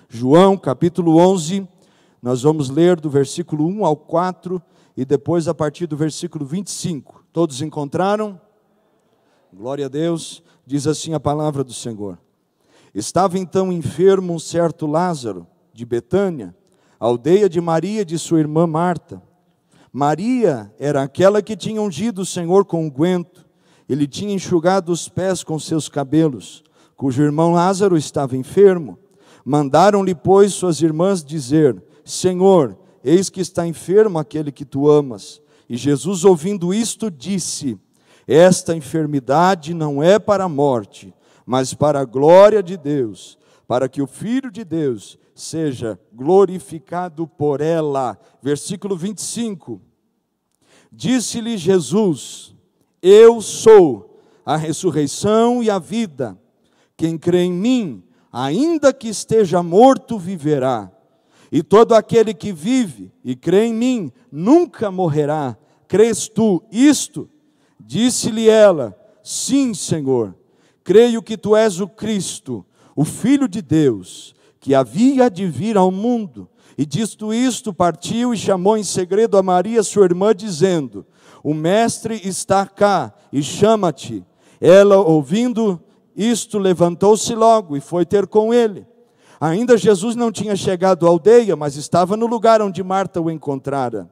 João, capítulo 11, nós vamos ler do versículo 1 ao 4 e depois a partir do versículo 25. Todos encontraram? Glória a Deus. Diz assim a palavra do Senhor. Estava então enfermo um certo Lázaro, de Betânia, aldeia de Maria e de sua irmã Marta. Maria era aquela que tinha ungido o Senhor com unguento. Ele tinha enxugado os pés com seus cabelos, cujo irmão Lázaro estava enfermo. Mandaram-lhe, pois, suas irmãs dizer: Senhor, eis que está enfermo aquele que tu amas. E Jesus, ouvindo isto, disse: Esta enfermidade não é para a morte, mas para a glória de Deus, para que o Filho de Deus seja glorificado por ela. Versículo 25. Disse-lhe Jesus: Eu sou a ressurreição e a vida. Quem crê em mim, ainda que esteja morto, viverá. E todo aquele que vive e crê em mim, nunca morrerá. Crês tu isto? Disse-lhe ela: Sim, Senhor. Creio que tu és o Cristo, o Filho de Deus, que havia de vir ao mundo. E dito isto, partiu e chamou em segredo a Maria, sua irmã, dizendo: O Mestre está cá e chama-te. Ela, ouvindo isto, levantou-se logo e foi ter com ele. Ainda Jesus não tinha chegado à aldeia, mas estava no lugar onde Marta o encontrara.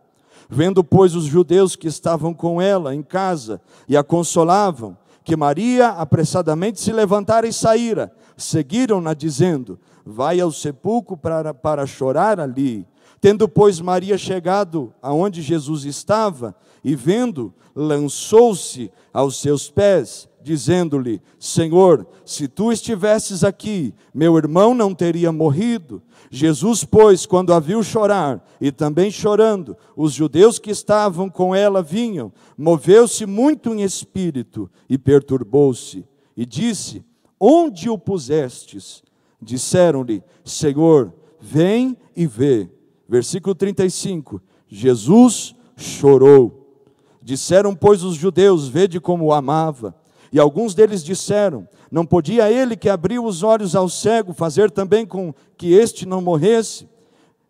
Vendo, pois, os judeus que estavam com ela em casa e a consolavam, que Maria apressadamente se levantara e saíra, seguiram-na dizendo: Vai ao sepulcro para chorar ali. Tendo, pois, Maria chegado aonde Jesus estava, e vendo, lançou-se aos seus pés, dizendo-lhe: Senhor, se tu estivesses aqui, meu irmão não teria morrido. Jesus, pois, quando a viu chorar, e também chorando, os judeus que estavam com ela vinham, moveu-se muito em espírito, e perturbou-se, e disse: Onde o pusestes? Disseram-lhe: Senhor, vem e vê. Versículo 35, Jesus chorou. Disseram, pois, os judeus: Vede como o amava. E alguns deles disseram: Não podia ele que abriu os olhos ao cego fazer também com que este não morresse?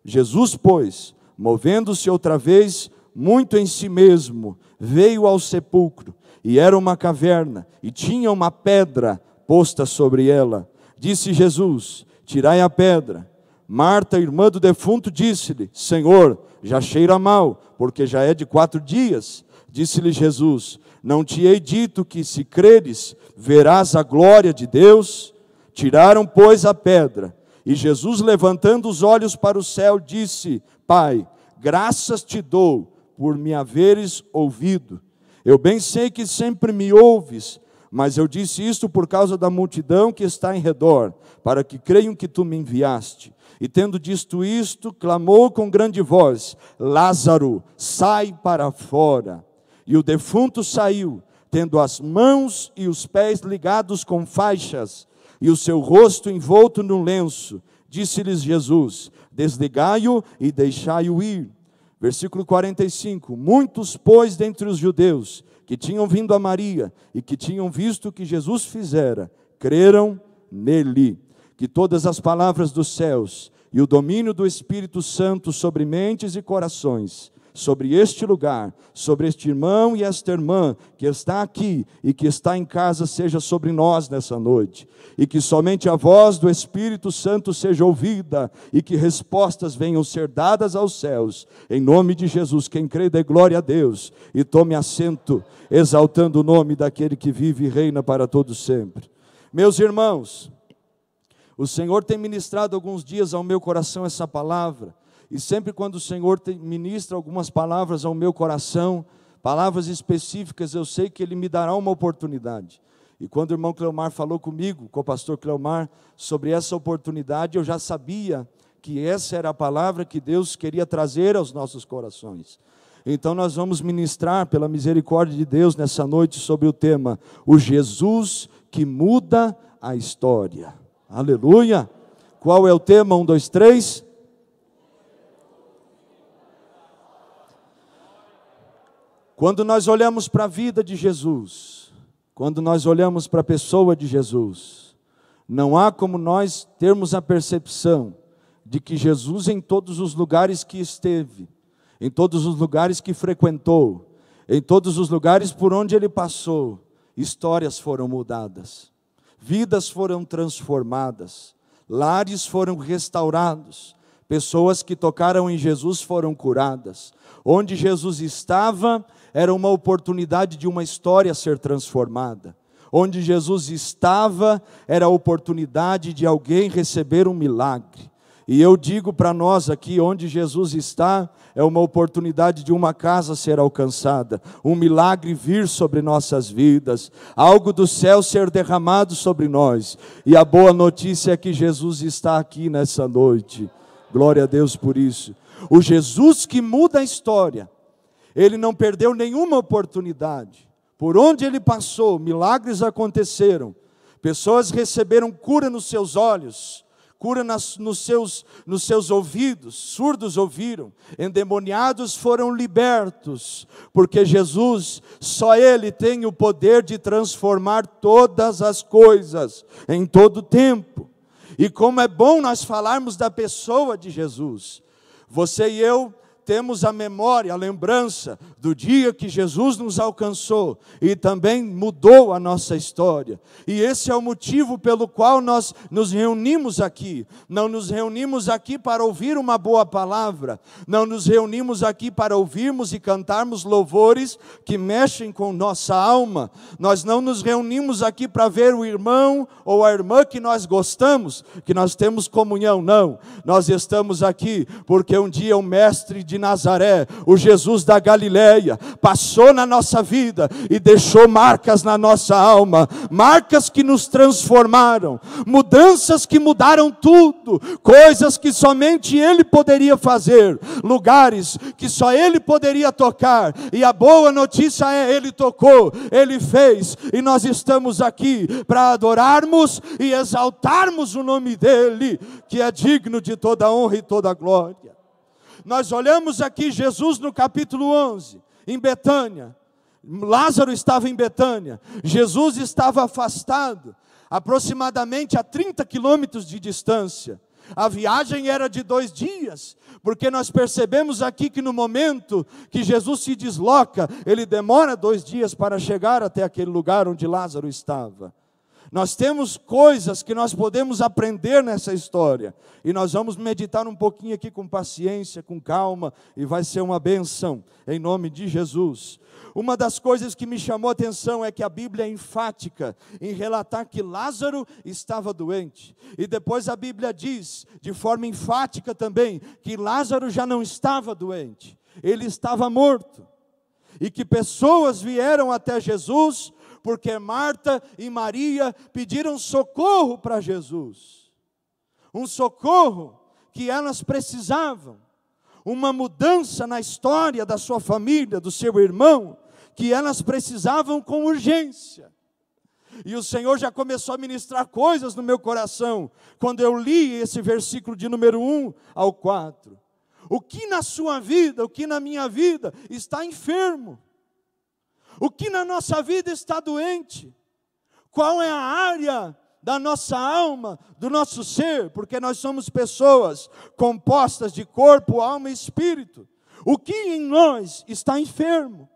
Jesus, pois, movendo-se outra vez, muito em si mesmo, veio ao sepulcro, e era uma caverna, e tinha uma pedra posta sobre ela. Disse Jesus: Tirai a pedra. Marta, irmã do defunto, disse-lhe: Senhor, já cheira mal, porque já é de 4 dias. Disse-lhe Jesus: Não te hei dito que, se creres, verás a glória de Deus? Tiraram, pois, a pedra. E Jesus, levantando os olhos para o céu, disse: Pai, graças te dou por me haveres ouvido. Eu bem sei que sempre me ouves, mas eu disse isto por causa da multidão que está em redor, para que creiam que tu me enviaste. E tendo dito isto, clamou com grande voz: Lázaro, sai para fora. E o defunto saiu, tendo as mãos e os pés ligados com faixas, e o seu rosto envolto num lenço. Disse-lhes Jesus: Desligai-o e deixai-o ir. Versículo 45. Muitos, pois, dentre os judeus que tinham vindo a Maria e que tinham visto o que Jesus fizera, creram nele. Que todas as palavras dos céus e o domínio do Espírito Santo sobre mentes e corações, sobre este lugar, sobre este irmão e esta irmã que está aqui e que está em casa, seja sobre nós nessa noite. E que somente a voz do Espírito Santo seja ouvida e que respostas venham ser dadas aos céus. Em nome de Jesus, quem crê, dê glória a Deus e tome assento, exaltando o nome daquele que vive e reina para todos sempre. Meus irmãos, o Senhor tem ministrado alguns dias ao meu coração essa palavra. E sempre quando o Senhor ministra algumas palavras ao meu coração, palavras específicas, eu sei que Ele me dará uma oportunidade. E quando o irmão Cleomar falou comigo, com o pastor Cleomar, sobre essa oportunidade, eu já sabia que essa era a palavra que Deus queria trazer aos nossos corações. Então nós vamos ministrar, pela misericórdia de Deus, nessa noite, sobre o tema: o Jesus que muda a história. Aleluia! Qual é o tema? 1, 2, 3... Quando nós olhamos para a vida de Jesus, quando nós olhamos para a pessoa de Jesus, não há como nós termos a percepção de que Jesus, em todos os lugares que esteve, em todos os lugares que frequentou, em todos os lugares por onde ele passou, histórias foram mudadas, vidas foram transformadas, lares foram restaurados, pessoas que tocaram em Jesus foram curadas. Onde Jesus estava, era uma oportunidade de uma história ser transformada. Onde Jesus estava, era a oportunidade de alguém receber um milagre. E eu digo para nós aqui, onde Jesus está, é uma oportunidade de uma casa ser alcançada, um milagre vir sobre nossas vidas, algo do céu ser derramado sobre nós. E a boa notícia é que Jesus está aqui nessa noite. Glória a Deus por isso. O Jesus que muda a história, ele não perdeu nenhuma oportunidade. Por onde ele passou, milagres aconteceram, pessoas receberam cura nos seus olhos, cura nos seus ouvidos, surdos ouviram, endemoniados foram libertos, porque Jesus, só Ele tem o poder de transformar todas as coisas, em todo tempo. E como é bom nós falarmos da pessoa de Jesus. Você e eu temos a memória, a lembrança do dia que Jesus nos alcançou e também mudou a nossa história. E esse é o motivo pelo qual nós nos reunimos aqui. Não nos reunimos aqui para ouvir uma boa palavra, não nos reunimos aqui para ouvirmos e cantarmos louvores que mexem com nossa alma. Nós não nos reunimos aqui para ver o irmão ou a irmã que nós gostamos, que nós temos comunhão, não. Nós estamos aqui porque um dia o mestre de Nazaré, o Jesus da Galileia, passou na nossa vida e deixou marcas na nossa alma, marcas que nos transformaram, mudanças que mudaram tudo, coisas que somente Ele poderia fazer, lugares que só Ele poderia tocar, e a boa notícia é, Ele tocou, Ele fez, e nós estamos aqui para adorarmos e exaltarmos o nome dEle, que é digno de toda honra e toda glória. Nós olhamos aqui Jesus no capítulo 11, em Betânia. Lázaro estava em Betânia. Jesus estava afastado, aproximadamente a 30 quilômetros de distância. A viagem era de 2 dias, porque nós percebemos aqui que no momento que Jesus se desloca, ele demora 2 dias para chegar até aquele lugar onde Lázaro estava. Nós temos coisas que nós podemos aprender nessa história, e nós vamos meditar um pouquinho aqui com paciência, com calma, e vai ser uma benção, em nome de Jesus. Uma das coisas que me chamou a atenção é que a Bíblia é enfática em relatar que Lázaro estava doente, e depois a Bíblia diz, de forma enfática também, que Lázaro já não estava doente, ele estava morto, e que pessoas vieram até Jesus, porque Marta e Maria pediram socorro para Jesus, um socorro que elas precisavam, uma mudança na história da sua família, do seu irmão, que elas precisavam com urgência. E o Senhor já começou a ministrar coisas no meu coração, quando eu li esse versículo de número 1 ao 4. O que na sua vida, o que na minha vida está enfermo? O que na nossa vida está doente? Qual é a área da nossa alma, do nosso ser? Porque nós somos pessoas compostas de corpo, alma e espírito. O que em nós está enfermo?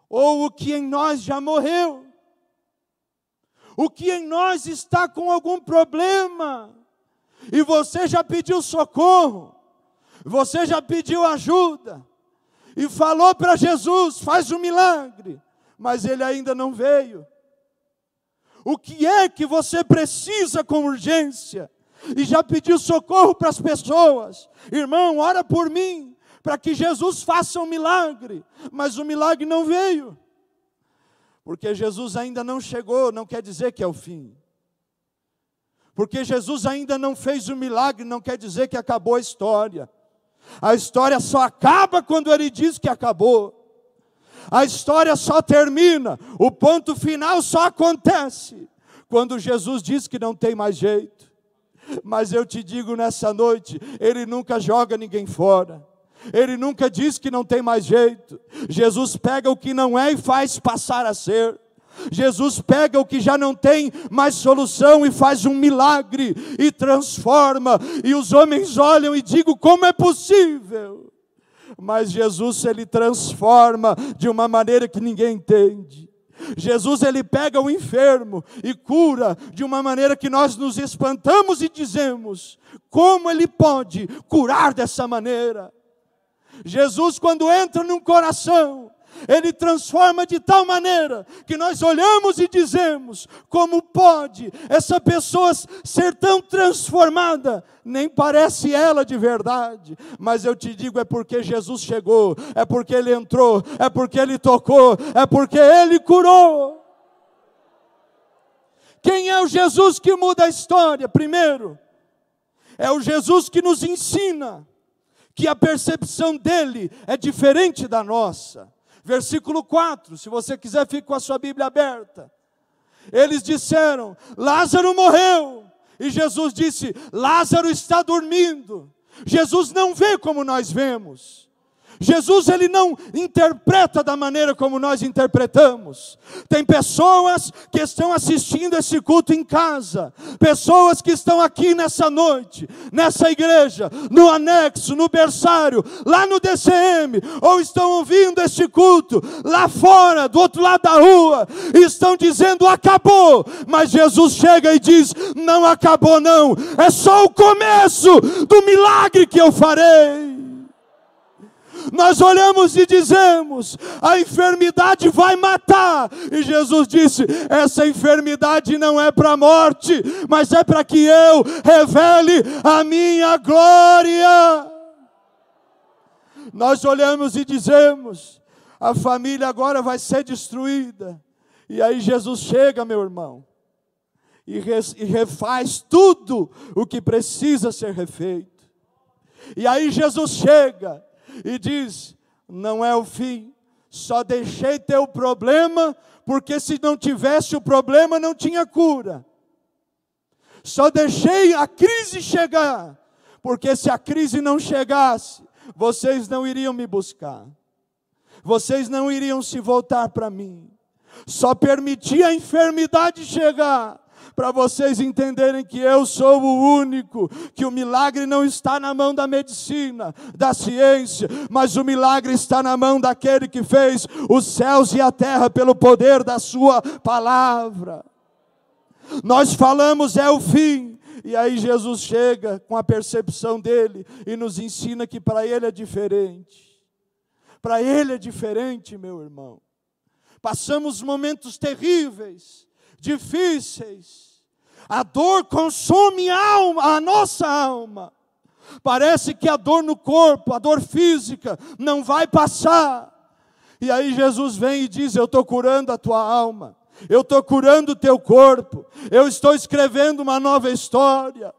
Ou o que em nós já morreu? O que em nós está com algum problema? E você já pediu socorro? Você já pediu ajuda? E falou para Jesus, faz um milagre, mas ele ainda não veio. O que é que você precisa com urgência? E já pediu socorro para as pessoas. Irmão, ora por mim, para que Jesus faça um milagre. Mas o milagre não veio. Porque Jesus ainda não chegou, não quer dizer que é o fim. Porque Jesus ainda não fez o milagre, não quer dizer que acabou a história. A história só acaba quando Ele diz que acabou. A história só termina, o ponto final só acontece quando Jesus diz que não tem mais jeito. Mas eu te digo nessa noite, Ele nunca joga ninguém fora. Ele nunca diz que não tem mais jeito. Jesus pega o que não é e faz passar a ser. Jesus pega o que já não tem mais solução e faz um milagre e transforma. E os homens olham e digam: como é possível? Mas Jesus, ele transforma de uma maneira que ninguém entende. Jesus, ele pega o enfermo e cura de uma maneira que nós nos espantamos e dizemos: como ele pode curar dessa maneira? Jesus, quando entra num coração, ele transforma de tal maneira que nós olhamos e dizemos: como pode essa pessoa ser tão transformada? Nem parece ela de verdade. Mas eu te digo, é porque Jesus chegou, é porque ele entrou, é porque ele tocou, é porque ele curou. Quem é o Jesus que muda a história? Primeiro, é o Jesus que nos ensina que a percepção dele é diferente da nossa. Versículo 4, se você quiser, fique com a sua Bíblia aberta. Eles disseram: Lázaro morreu. E Jesus disse: Lázaro está dormindo. Jesus não vê como nós vemos. Jesus, ele não interpreta da maneira como nós interpretamos. Tem pessoas que estão assistindo esse culto em casa, pessoas que estão aqui nessa noite, nessa igreja, no anexo, no berçário, lá no DCM, ou estão ouvindo este culto lá fora, do outro lado da rua, e estão dizendo: acabou. Mas Jesus chega e diz: não acabou não, é só o começo do milagre que eu farei. Nós olhamos e dizemos: a enfermidade vai matar. E Jesus disse: essa enfermidade não é para a morte, mas é para que eu revele a minha glória. Nós olhamos e dizemos: a família agora vai ser destruída. E aí Jesus chega, meu irmão, e refaz tudo o que precisa ser refeito. E aí Jesus chega e diz: não é o fim, só deixei ter o problema, porque se não tivesse o problema não tinha cura. Só deixei a crise chegar, porque se a crise não chegasse, vocês não iriam me buscar, vocês não iriam se voltar para mim. Só permiti a enfermidade chegar, para vocês entenderem que eu sou o único, que o milagre não está na mão da medicina, da ciência, mas o milagre está na mão daquele que fez os céus e a terra pelo poder da sua palavra. Nós falamos: é o fim. E aí Jesus chega com a percepção dele e nos ensina que para ele é diferente. Para ele é diferente, meu irmão. Passamos momentos terríveis, difíceis. A dor consome a nossa alma. Parece que a dor no corpo, a dor física, não vai passar. E aí Jesus vem e diz: eu estou curando a tua alma, eu estou curando o teu corpo, eu estou escrevendo uma nova história,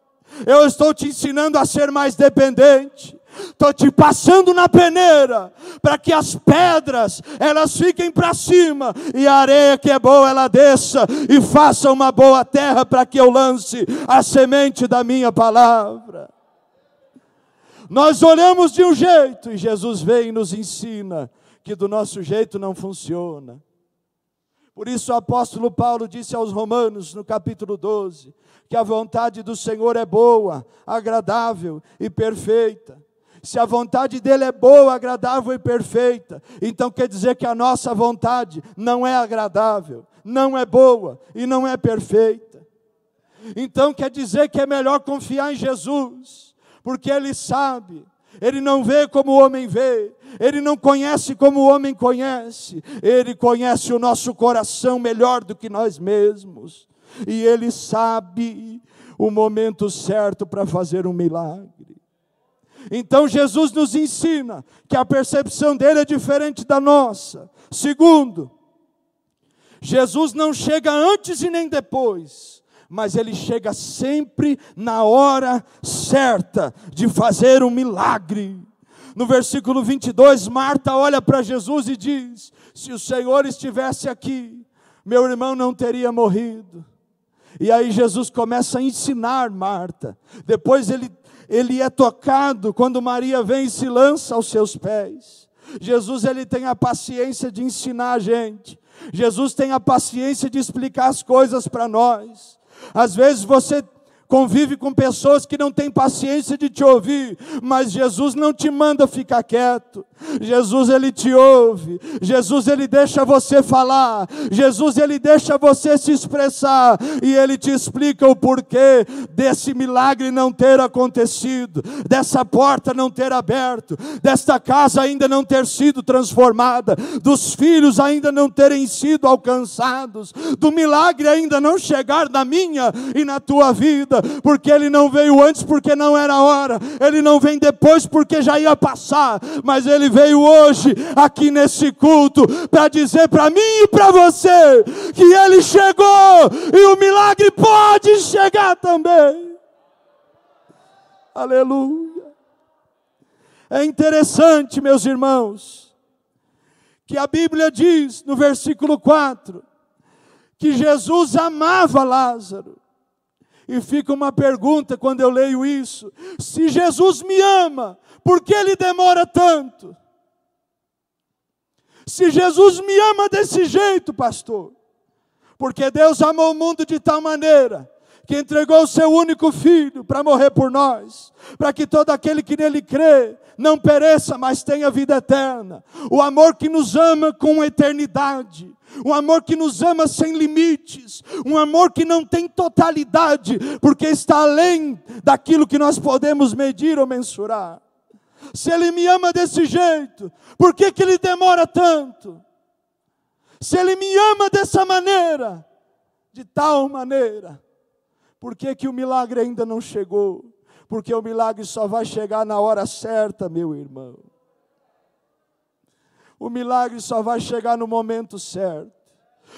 eu estou te ensinando a ser mais dependente. Estou te passando na peneira, para que as pedras, elas fiquem para cima, e a areia que é boa, ela desça, e faça uma boa terra, para que eu lance a semente da minha palavra. Nós olhamos de um jeito, e Jesus vem e nos ensina que do nosso jeito não funciona. Por isso o apóstolo Paulo disse aos Romanos, no capítulo 12, que a vontade do Senhor é boa, agradável e perfeita. Se a vontade dele é boa, agradável e perfeita, então quer dizer que a nossa vontade não é agradável, não é boa e não é perfeita. Então quer dizer que é melhor confiar em Jesus, porque ele sabe, ele não vê como o homem vê, ele não conhece como o homem conhece, ele conhece o nosso coração melhor do que nós mesmos, e ele sabe o momento certo para fazer um milagre. Então Jesus nos ensina que a percepção dele é diferente da nossa. Segundo, Jesus não chega antes e nem depois, mas ele chega sempre na hora certa de fazer um milagre. No versículo 22, Marta olha para Jesus e diz: se o Senhor estivesse aqui, meu irmão não teria morrido. E aí Jesus começa a ensinar Marta. Depois ele é tocado quando Maria vem e se lança aos seus pés. Jesus, ele tem a paciência de ensinar a gente. Jesus tem a paciência de explicar as coisas para nós. Às vezes você convive com pessoas que não têm paciência de te ouvir, mas Jesus não te manda ficar quieto. Jesus, Ele te ouve. Jesus, Ele deixa você falar. Jesus, Ele deixa você se expressar. E Ele te explica o porquê desse milagre não ter acontecido, dessa porta não ter aberto, desta casa ainda não ter sido transformada, dos filhos ainda não terem sido alcançados, do milagre ainda não chegar na minha e na tua vida. Porque Ele não veio antes porque não era a hora, Ele não vem depois porque já ia passar, mas Ele veio hoje aqui nesse culto para dizer para mim e para você que Ele chegou e o milagre pode chegar também. Aleluia. É interessante, meus irmãos, que a Bíblia diz no versículo 4 que Jesus amava Lázaro. E fica uma pergunta quando eu leio isso: se Jesus me ama, por que Ele demora tanto? Se Jesus me ama desse jeito, pastor, porque Deus amou o mundo de tal maneira que entregou o seu único filho para morrer por nós, para que todo aquele que nele crê não pereça, mas tenha vida eterna. O amor que nos ama com eternidade, um amor que nos ama sem limites, um amor que não tem totalidade, porque está além daquilo que nós podemos medir ou mensurar. Se Ele me ama desse jeito, por que Ele demora tanto? Se Ele me ama dessa maneira, de tal maneira, por que o milagre ainda não chegou? Porque o milagre só vai chegar na hora certa, meu irmão. O milagre só vai chegar no momento certo.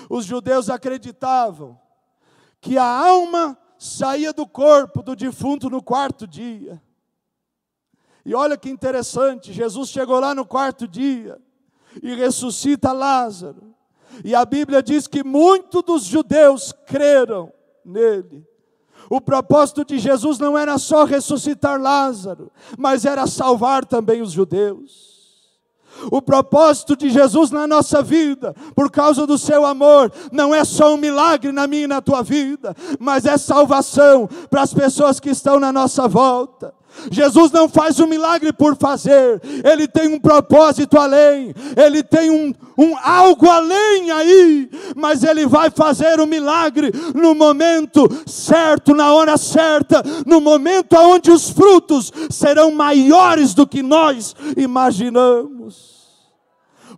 Os judeus acreditavam que a alma saía do corpo do defunto no quarto dia. E olha que interessante, Jesus chegou lá no quarto dia e ressuscita Lázaro. E a Bíblia diz que muitos dos judeus creram nele. O propósito de Jesus não era só ressuscitar Lázaro, mas era salvar também os judeus. O propósito de Jesus na nossa vida, por causa do seu amor, não é só um milagre na minha e na tua vida, mas é salvação para as pessoas que estão na nossa volta. Jesus não faz um milagre por fazer, Ele tem um propósito além, Ele tem um algo além aí, mas Ele vai fazer o milagre no momento certo, na hora certa, no momento onde os frutos serão maiores do que nós imaginamos.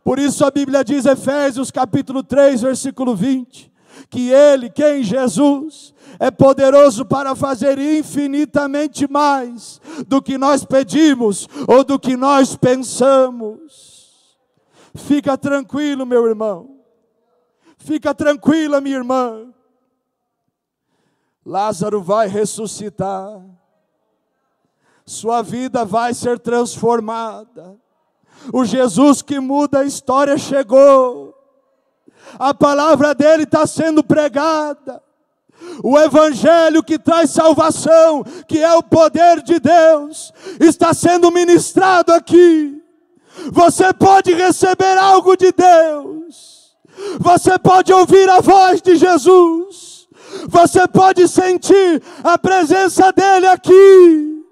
Por isso a Bíblia diz, Efésios capítulo 3, versículo 20, que Ele, quem? Jesus, é poderoso para fazer infinitamente mais do que nós pedimos ou do que nós pensamos. Fica tranquilo, meu irmão. Fica tranquila, minha irmã. Lázaro vai ressuscitar. Sua vida vai ser transformada. O Jesus que muda a história chegou. A palavra dele está sendo pregada. O evangelho que traz salvação, que é o poder de Deus, está sendo ministrado aqui. Você pode receber algo de Deus. Você pode ouvir a voz de Jesus. Você pode sentir a presença dele aqui.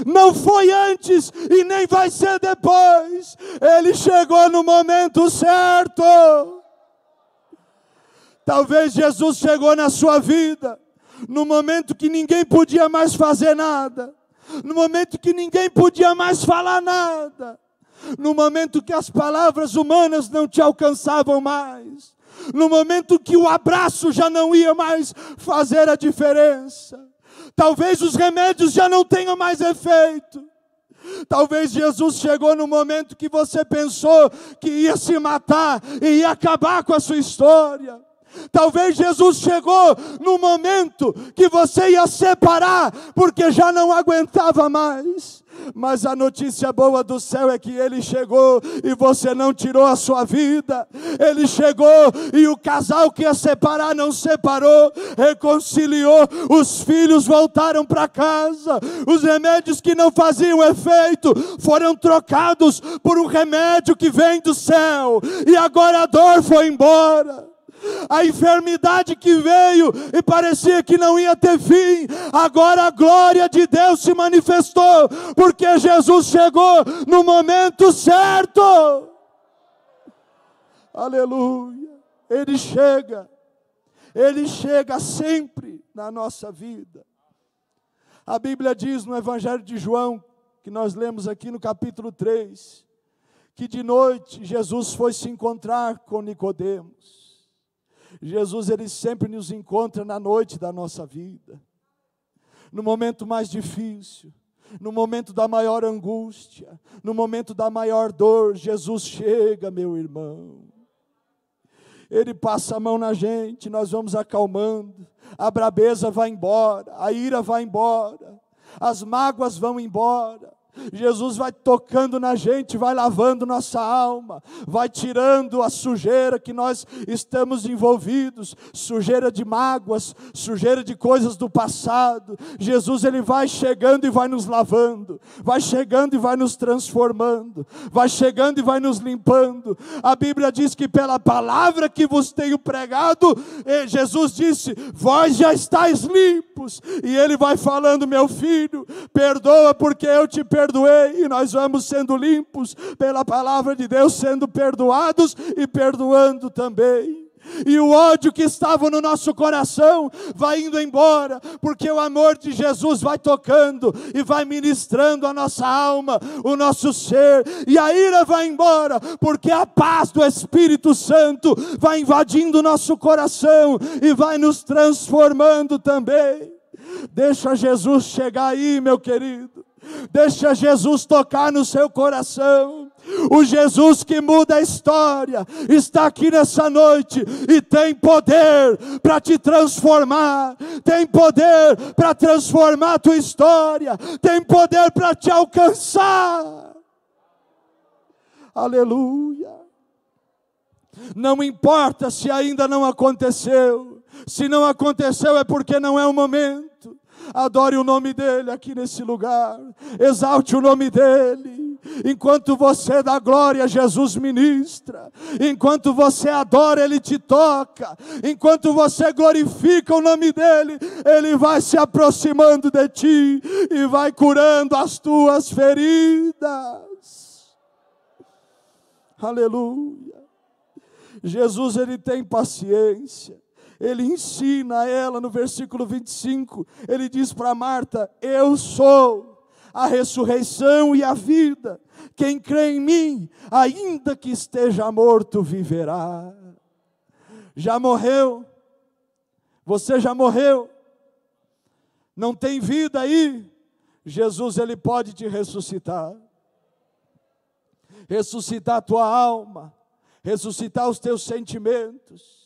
Não foi antes e nem vai ser depois. Ele chegou no momento certo. Talvez Jesus chegou na sua vida no momento que ninguém podia mais fazer nada, no momento que ninguém podia mais falar nada, no momento que as palavras humanas não te alcançavam mais, no momento que o abraço já não ia mais fazer a diferença. Talvez os remédios já não tenham mais efeito. Talvez Jesus chegou no momento que você pensou que ia se matar e ia acabar com a sua história. Talvez Jesus chegou no momento que você ia separar porque já não aguentava mais. Mas a notícia boa do céu é que Ele chegou e você não tirou a sua vida. Ele chegou e o casal que ia separar não separou, reconciliou. Os filhos voltaram para casa. Os remédios que não faziam efeito foram trocados por um remédio que vem do céu. E agora a dor foi embora. A enfermidade que veio e parecia que não ia ter fim, agora a glória de Deus se manifestou, porque Jesus chegou no momento certo. Aleluia. Ele chega sempre na nossa vida. A Bíblia diz no Evangelho de João, que nós lemos aqui no capítulo 3, que de noite Jesus foi se encontrar com Nicodemos. Jesus, Ele sempre nos encontra na noite da nossa vida, no momento mais difícil, no momento da maior angústia, no momento da maior dor. Jesus chega, meu irmão. Ele passa a mão na gente, nós vamos acalmando, a brabeza vai embora, a ira vai embora, as mágoas vão embora. Jesus vai tocando na gente, vai lavando nossa alma, vai tirando a sujeira que nós estamos envolvidos, sujeira de mágoas, sujeira de coisas do passado. Jesus, Ele vai chegando e vai nos lavando, vai chegando e vai nos transformando, vai chegando e vai nos limpando. A Bíblia diz que pela palavra que vos tenho pregado, Jesus disse, vós já estáis limpos. E Ele vai falando, meu filho, perdoa porque eu te perdoei. E nós vamos sendo limpos pela palavra de Deus, sendo perdoados e perdoando também. E o ódio que estava no nosso coração vai indo embora, porque o amor de Jesus vai tocando e vai ministrando a nossa alma, o nosso ser. E a ira vai embora, porque a paz do Espírito Santo vai invadindo o nosso coração e vai nos transformando também. Deixa Jesus chegar aí, meu querido. Deixa Jesus tocar no seu coração. O Jesus que muda a história está aqui nessa noite e tem poder para te transformar, tem poder para transformar a tua história, tem poder para te alcançar. Aleluia. Não importa se ainda não aconteceu, se não aconteceu é porque não é o momento. Adore o nome dEle aqui nesse lugar, exalte o nome dEle. Enquanto você dá glória, Jesus ministra. Enquanto você adora, Ele te toca. Enquanto você glorifica o nome dEle, Ele vai se aproximando de ti e vai curando as tuas feridas. Aleluia. Jesus, Ele tem paciência. Ele ensina a ela no versículo 25, ele diz para Marta, eu sou a ressurreição e a vida, quem crê em mim, ainda que esteja morto, viverá. Já morreu? Você já morreu? Não tem vida aí? Jesus, Ele pode te ressuscitar. Ressuscitar a tua alma, ressuscitar os teus sentimentos.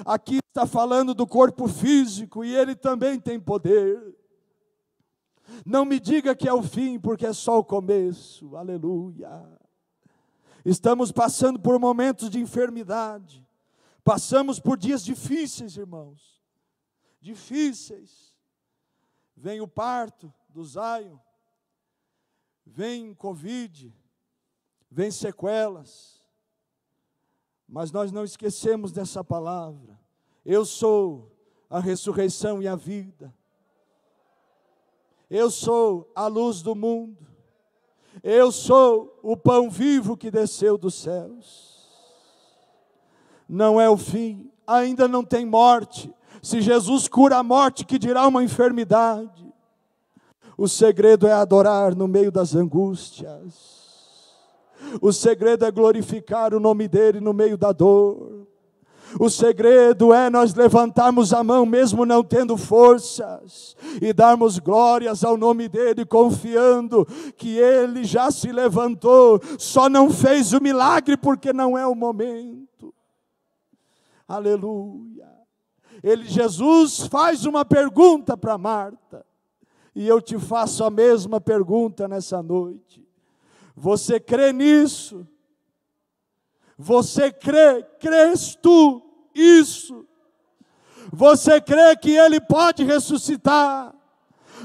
Aqui está falando do corpo físico e Ele também tem poder. Não me diga que é o fim, porque é só o começo. Aleluia. Estamos passando por momentos de enfermidade. Passamos por dias difíceis, irmãos. Difíceis. Vem o parto do Zion. Vem Covid. Vem sequelas. Mas nós não esquecemos dessa palavra. Eu sou a ressurreição e a vida. Eu sou a luz do mundo. Eu sou o pão vivo que desceu dos céus. Não é o fim, ainda não tem morte. Se Jesus cura a morte, que dirá uma enfermidade? O segredo é adorar no meio das angústias. O segredo é glorificar o nome dEle no meio da dor. O segredo é nós levantarmos a mão mesmo não tendo forças e darmos glórias ao nome dEle, confiando que Ele já se levantou, só não fez o milagre porque não é o momento. Aleluia. Jesus faz uma pergunta para Marta. E eu te faço a mesma pergunta nessa noite. Você crê nisso? Você crês tu isso? Você crê que Ele pode ressuscitar?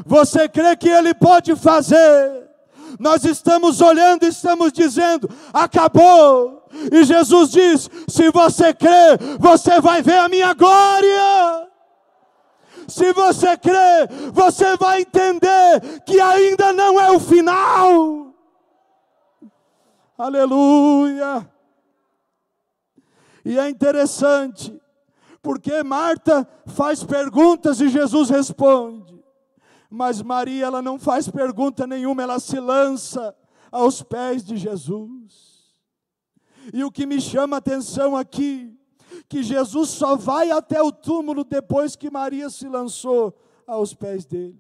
Você crê que Ele pode fazer? Nós estamos olhando e estamos dizendo, acabou. E Jesus diz, se você crê, você vai ver a minha glória. Se você crê, você vai entender que ainda não é o final. Aleluia. E é interessante, porque Marta faz perguntas e Jesus responde. Mas Maria, ela não faz pergunta nenhuma, ela se lança aos pés de Jesus. E o que me chama a atenção aqui, que Jesus só vai até o túmulo depois que Maria se lançou aos pés dele.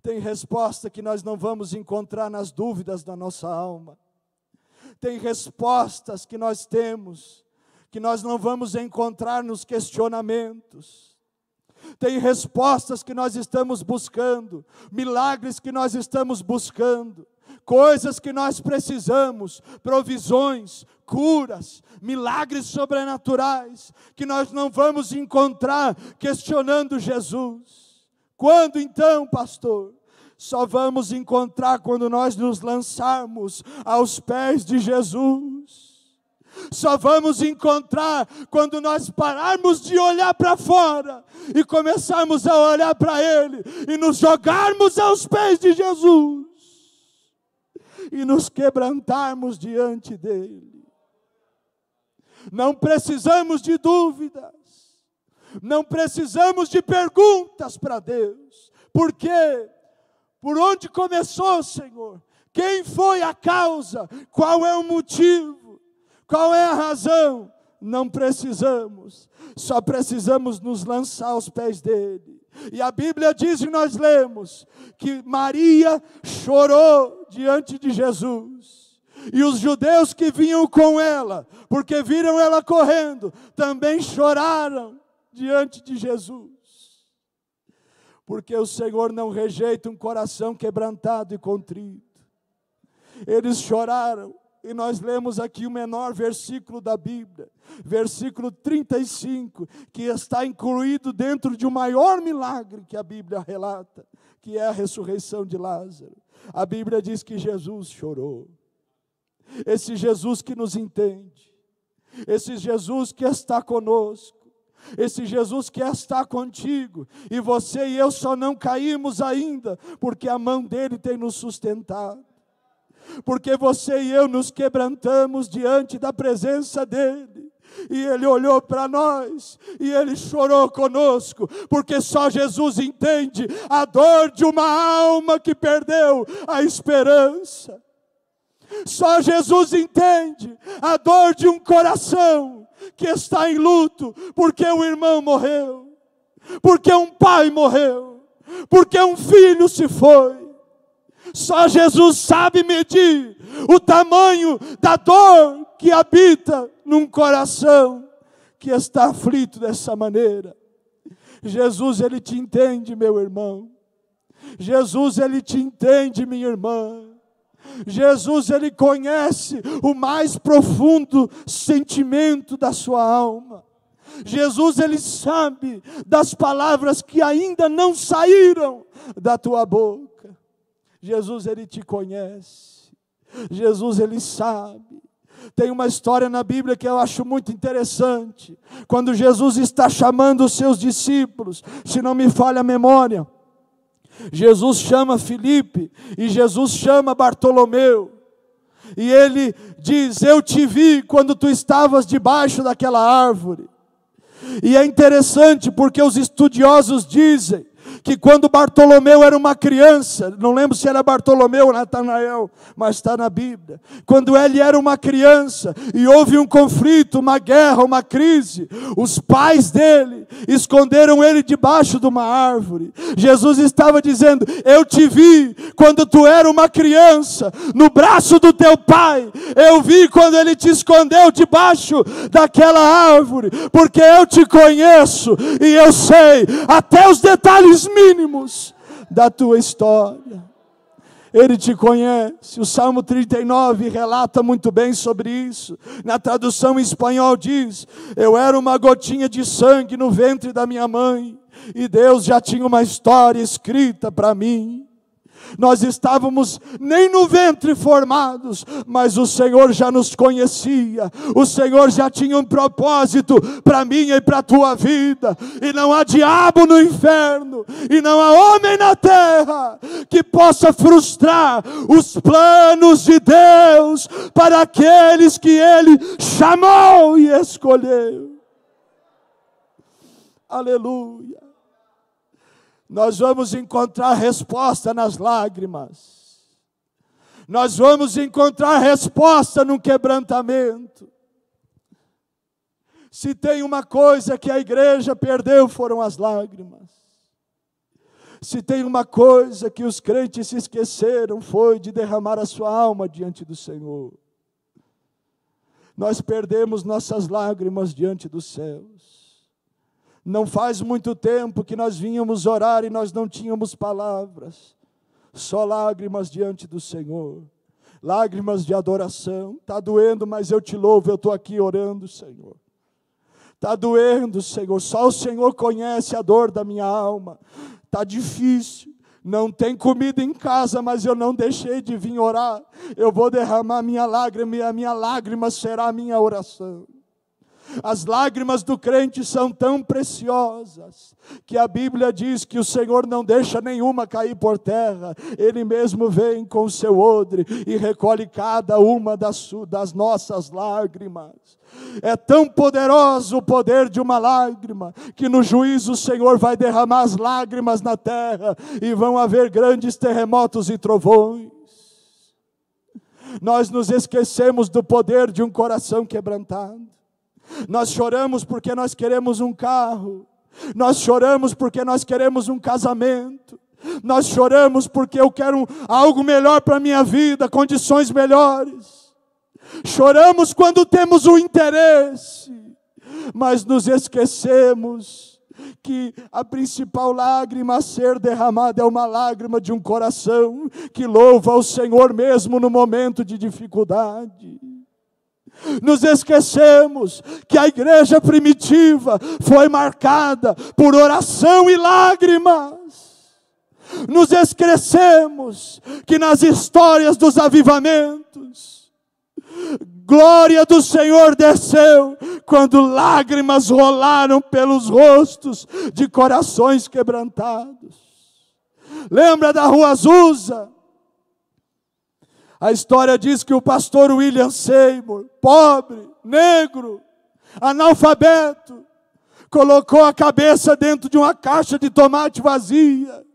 Tem resposta que nós não vamos encontrar nas dúvidas da nossa alma. Tem respostas que nós temos, que nós não vamos encontrar nos questionamentos. Tem respostas que nós estamos buscando, milagres que nós estamos buscando, coisas que nós precisamos, provisões, curas, milagres sobrenaturais, que nós não vamos encontrar questionando Jesus. Quando então, pastor? Só vamos encontrar quando nós nos lançarmos aos pés de Jesus. Só vamos encontrar quando nós pararmos de olhar para fora e começarmos a olhar para Ele e nos jogarmos aos pés de Jesus e nos quebrantarmos diante dEle. Não precisamos de dúvidas, não precisamos de perguntas para Deus. Por quê? Por onde começou, Senhor? Quem foi a causa? Qual é o motivo? Qual é a razão? Não precisamos, só precisamos nos lançar aos pés dele. E a Bíblia diz, e nós lemos, que Maria chorou diante de Jesus. E os judeus que vinham com ela, porque viram ela correndo, também choraram diante de Jesus. Porque o Senhor não rejeita um coração quebrantado e contrito. Eles choraram. E nós lemos aqui o menor versículo da Bíblia, versículo 35, que está incluído dentro de um maior milagre que a Bíblia relata, que é a ressurreição de Lázaro. A Bíblia diz que Jesus chorou. Esse Jesus que nos entende, esse Jesus que está conosco, esse Jesus que está contigo, e você e eu só não caímos ainda, porque a mão dele tem nos sustentado. Porque você e eu nos quebrantamos diante da presença dEle. E Ele olhou para nós e Ele chorou conosco. Porque só Jesus entende a dor de uma alma que perdeu a esperança. Só Jesus entende a dor de um coração que está em luto. Porque o irmão morreu. Porque um pai morreu. Porque um filho se foi. Só Jesus sabe medir o tamanho da dor que habita num coração que está aflito dessa maneira. Jesus, Ele te entende, meu irmão. Jesus, Ele te entende, minha irmã. Jesus, Ele conhece o mais profundo sentimento da sua alma. Jesus, Ele sabe das palavras que ainda não saíram da tua boca. Jesus, Ele te conhece. Jesus, Ele sabe. Tem uma história na Bíblia que eu acho muito interessante. Quando Jesus está chamando os seus discípulos, se não me falha a memória, Jesus chama Filipe e Jesus chama Bartolomeu. E ele diz, eu te vi quando tu estavas debaixo daquela árvore. E é interessante porque os estudiosos dizem que quando Bartolomeu era uma criança, não lembro se era Bartolomeu ou Natanael, mas está na Bíblia. Quando ele era uma criança e houve um conflito, uma guerra, uma crise, os pais dele esconderam ele debaixo de uma árvore. Jesus estava dizendo, eu te vi quando tu era uma criança, no braço do teu pai. Eu vi quando ele te escondeu debaixo daquela árvore, porque eu te conheço e eu sei até os detalhes mínimos da tua história. Ele te conhece. O Salmo 39 relata muito bem sobre isso. Na tradução em espanhol diz: eu era uma gotinha de sangue no ventre da minha mãe, e Deus já tinha uma história escrita para mim. Nós estávamos nem no ventre formados, mas o Senhor já nos conhecia. O Senhor já tinha um propósito para mim e para a tua vida. E não há diabo no inferno, e não há homem na terra que possa frustrar os planos de Deus para aqueles que Ele chamou e escolheu. Aleluia. Nós vamos encontrar resposta nas lágrimas. Nós vamos encontrar resposta no quebrantamento. Se tem uma coisa que a igreja perdeu, foram as lágrimas. Se tem uma coisa que os crentes se esqueceram, foi de derramar a sua alma diante do Senhor. Nós perdemos nossas lágrimas diante dos céus. Não faz muito tempo que nós vínhamos orar e nós não tínhamos palavras, só lágrimas diante do Senhor, lágrimas de adoração. Está doendo, mas eu te louvo, eu estou aqui orando, Senhor. Está doendo, Senhor, só o Senhor conhece a dor da minha alma. Está difícil, não tem comida em casa, mas eu não deixei de vir orar. Eu vou derramar minha lágrima e a minha lágrima será a minha oração. As lágrimas do crente são tão preciosas, que a Bíblia diz que o Senhor não deixa nenhuma cair por terra. Ele mesmo vem com o seu odre e recolhe cada uma das nossas lágrimas. É tão poderoso o poder de uma lágrima, que no juízo o Senhor vai derramar as lágrimas na terra, e vão haver grandes terremotos e trovões. Nós nos esquecemos do poder de um coração quebrantado. Nós choramos porque nós queremos um carro. Nós choramos porque nós queremos um casamento. Nós choramos porque eu quero algo melhor para a minha vida, condições melhores. Choramos quando temos o interesse, mas nos esquecemos que a principal lágrima a ser derramada é uma lágrima de um coração que louva ao Senhor mesmo no momento de dificuldade. Nos esquecemos que a igreja primitiva foi marcada por oração e lágrimas. Nos esquecemos que nas histórias dos avivamentos, glória do Senhor desceu quando lágrimas rolaram pelos rostos de corações quebrantados. Lembra da Rua Azusa? A história diz que o pastor William Seymour, pobre, negro, analfabeto, colocou a cabeça dentro de uma caixa de tomate vazia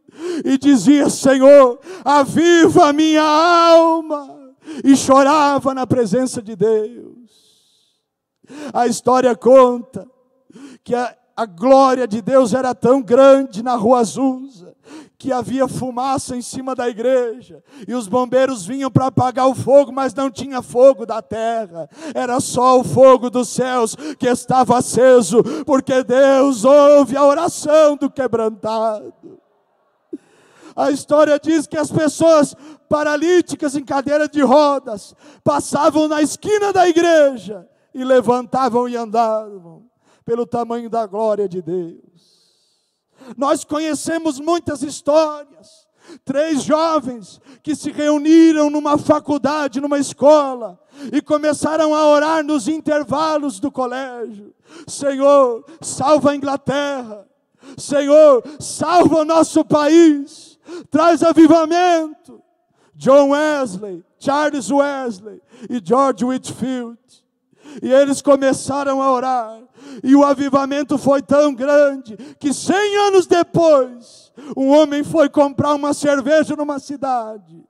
e dizia: Senhor, aviva a minha alma, e chorava na presença de Deus. A história conta que a glória de Deus era tão grande na Rua Azusa, que havia fumaça em cima da igreja, e os bombeiros vinham para apagar o fogo, mas não tinha fogo da terra, era só o fogo dos céus que estava aceso, porque Deus ouve a oração do quebrantado. A história diz que as pessoas paralíticas em cadeira de rodas passavam na esquina da igreja e levantavam e andavam, pelo tamanho da glória de Deus. Nós conhecemos muitas histórias. 3 jovens que se reuniram numa faculdade, numa escola, e começaram a orar nos intervalos do colégio: Senhor, salva a Inglaterra. Senhor, salva o nosso país. Traz avivamento. John Wesley, Charles Wesley e George Whitefield. E eles começaram a orar, e o avivamento foi tão grande, que 100 anos depois, um homem foi comprar uma cerveja numa cidade,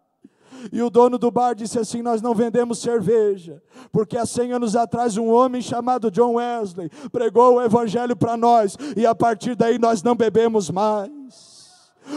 e o dono do bar disse assim: nós não vendemos cerveja, porque há 100 anos atrás um homem chamado John Wesley pregou o evangelho para nós, e a partir daí nós não bebemos mais.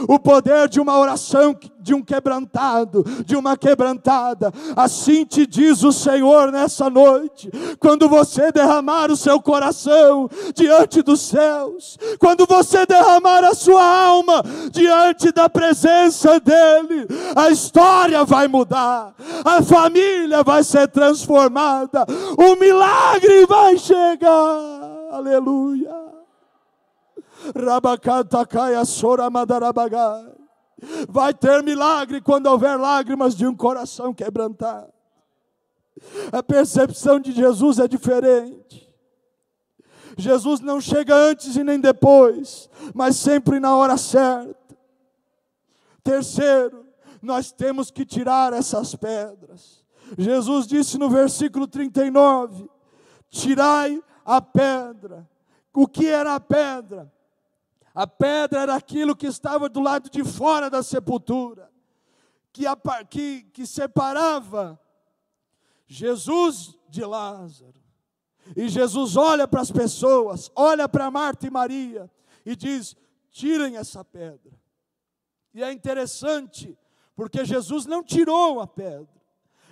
o poder de uma oração, de um quebrantado, de uma quebrantada. Assim te diz o Senhor nessa noite, quando você derramar o seu coração diante dos céus, quando você derramar a sua alma diante da presença dEle, a história vai mudar, a família vai ser transformada, o milagre vai chegar, aleluia. Vai ter milagre quando houver lágrimas de um coração quebrantado. A percepção de Jesus é diferente. Jesus não chega antes e nem depois, mas sempre na hora certa. Terceiro, nós temos que tirar essas pedras. Jesus disse no versículo 39, tirai a pedra. O que era a pedra? A pedra era aquilo que estava do lado de fora da sepultura, que separava Jesus de Lázaro. E Jesus olha para as pessoas, olha para Marta e Maria e diz, tirem essa pedra. E é interessante, porque Jesus não tirou a pedra,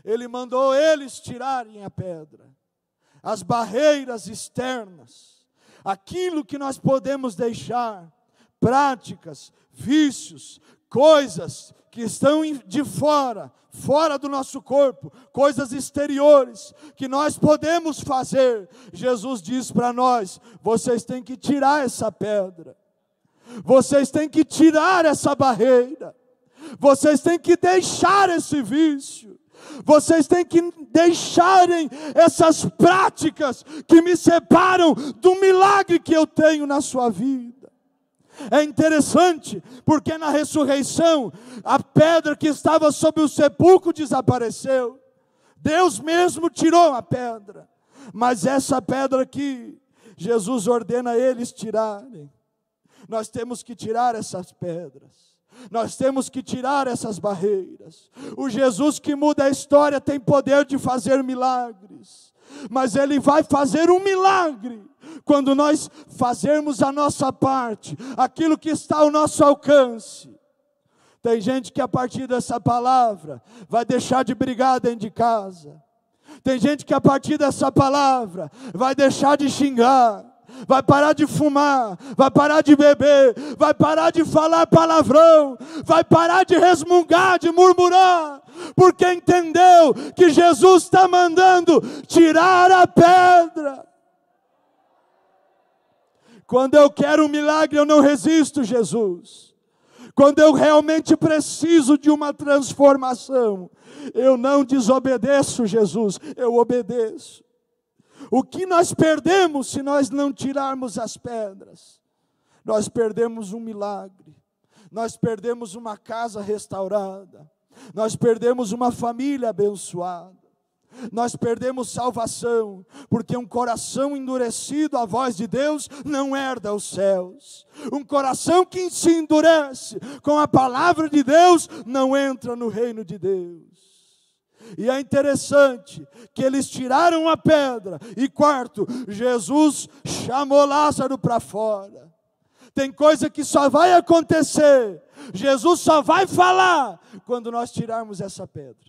Ele mandou eles tirarem a pedra. As barreiras externas, aquilo que nós podemos deixar, práticas, vícios, coisas que estão de fora do nosso corpo, coisas exteriores, que nós podemos fazer. Jesus diz para nós, vocês têm que tirar essa pedra, vocês têm que tirar essa barreira, vocês têm que deixar esse vício, vocês têm que deixarem essas práticas que me separam do milagre que eu tenho na sua vida. É interessante, porque na ressurreição, a pedra que estava sobre o sepulcro desapareceu. Deus mesmo tirou a pedra. Mas essa pedra aqui, Jesus ordena eles tirarem. Nós temos que tirar essas pedras. Nós temos que tirar essas barreiras. O Jesus que muda a história tem poder de fazer milagres. Mas Ele vai fazer um milagre quando nós fazermos a nossa parte, aquilo que está ao nosso alcance. Tem gente que a partir dessa palavra vai deixar de brigar dentro de casa. Tem gente que a partir dessa palavra vai deixar de xingar, vai parar de fumar, vai parar de beber, vai parar de falar palavrão, vai parar de resmungar, de murmurar, porque entendeu que Jesus está mandando tirar a pedra. Quando eu quero um milagre, eu não resisto, Jesus. Quando eu realmente preciso de uma transformação, eu não desobedeço, Jesus, eu obedeço. O que nós perdemos se nós não tirarmos as pedras? Nós perdemos um milagre, nós perdemos uma casa restaurada, nós perdemos uma família abençoada, nós perdemos salvação, porque um coração endurecido à voz de Deus não herda os céus. Um coração que se endurece com a palavra de Deus não entra no reino de Deus. E é interessante que eles tiraram a pedra. E quarto, Jesus chamou Lázaro para fora. Tem coisa que só vai acontecer, Jesus só vai falar quando nós tirarmos essa pedra.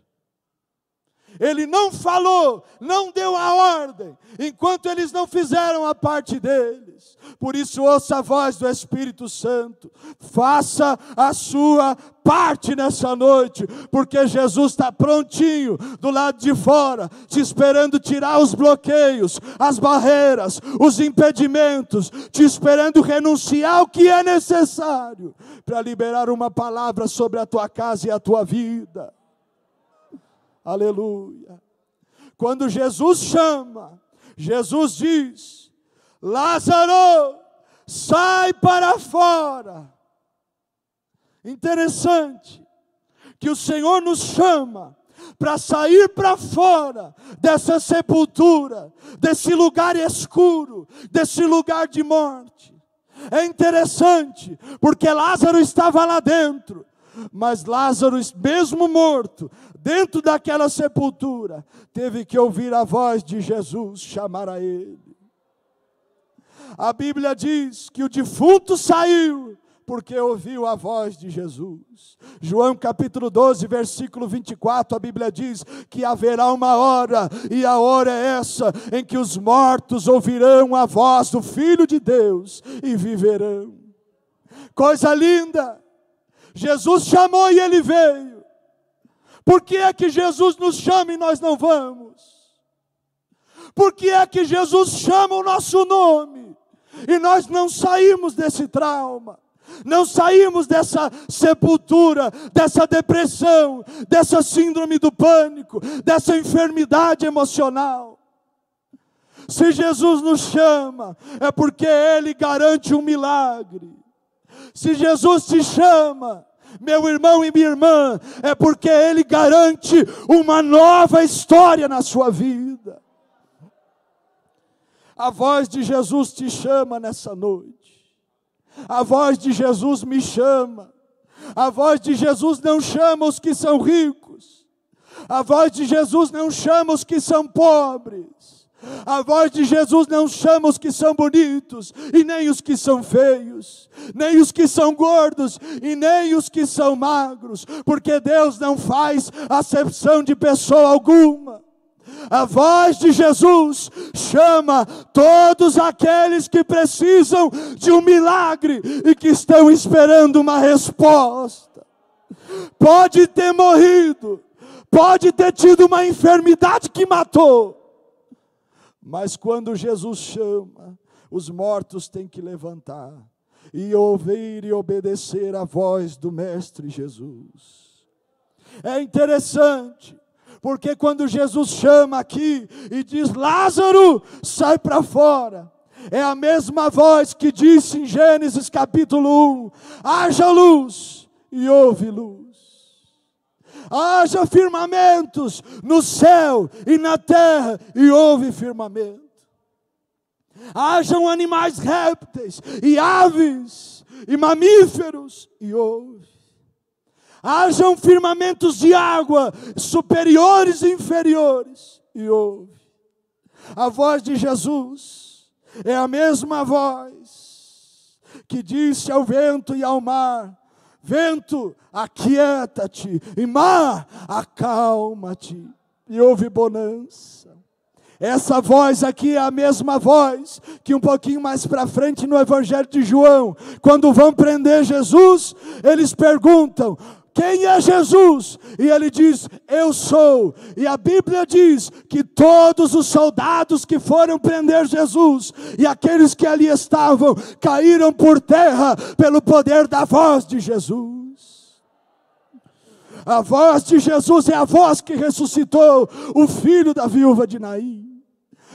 Ele não falou, não deu a ordem, enquanto eles não fizeram a parte deles. Por isso ouça a voz do Espírito Santo, faça a sua parte nessa noite, porque Jesus está prontinho do lado de fora, te esperando tirar os bloqueios, as barreiras, os impedimentos, te esperando renunciar ao que é necessário, para liberar uma palavra sobre a tua casa e a tua vida. Aleluia. Quando Jesus chama, Jesus diz, Lázaro, sai para fora. Interessante, que o Senhor nos chama para sair para fora dessa sepultura, desse lugar escuro, desse lugar de morte. É interessante, porque Lázaro estava lá dentro, mas Lázaro, mesmo morto, dentro daquela sepultura, teve que ouvir a voz de Jesus chamar a ele. A Bíblia diz que o defunto saiu porque ouviu a voz de Jesus. João capítulo 12, versículo 24, a Bíblia diz que haverá uma hora, e a hora é essa, em que os mortos ouvirão a voz do Filho de Deus e viverão. Coisa linda! Jesus chamou e Ele veio. Por que é que Jesus nos chama e nós não vamos? Por que é que Jesus chama o nosso nome e nós não saímos desse trauma? Não saímos dessa sepultura, dessa depressão, dessa síndrome do pânico, dessa enfermidade emocional. Se Jesus nos chama, é porque Ele garante um milagre. Se Jesus te chama, meu irmão e minha irmã, é porque Ele garante uma nova história na sua vida. A voz de Jesus te chama nessa noite. A voz de Jesus me chama. A voz de Jesus não chama os que são ricos. A voz de Jesus não chama os que são pobres. A voz de Jesus não chama os que são bonitos, e nem os que são feios, nem os que são gordos, e nem os que são magros, porque Deus não faz acepção de pessoa alguma. A voz de Jesus chama todos aqueles que precisam de um milagre e que estão esperando uma resposta. Pode ter morrido, pode ter tido uma enfermidade que matou, mas quando Jesus chama, os mortos têm que levantar e ouvir e obedecer a voz do Mestre Jesus. É interessante, porque quando Jesus chama aqui e diz: Lázaro, sai para fora, é a mesma voz que disse em Gênesis capítulo 1, haja luz e houve luz. Haja firmamentos no céu e na terra e houve firmamento. Hajam animais répteis e aves e mamíferos e houve. Hajam firmamentos de água, superiores e inferiores, e houve. A voz de Jesus é a mesma voz que disse ao vento e ao mar: vento, aquieta-te, e mar, acalma-te. E houve bonança. Essa voz aqui é a mesma voz que um pouquinho mais para frente no Evangelho de João, quando vão prender Jesus, eles perguntam: quem é Jesus? E ele diz: eu sou. E a Bíblia diz que todos os soldados que foram prender Jesus e aqueles que ali estavam caíram por terra pelo poder da voz de Jesus. A voz de Jesus é a voz que ressuscitou o filho da viúva de Naim.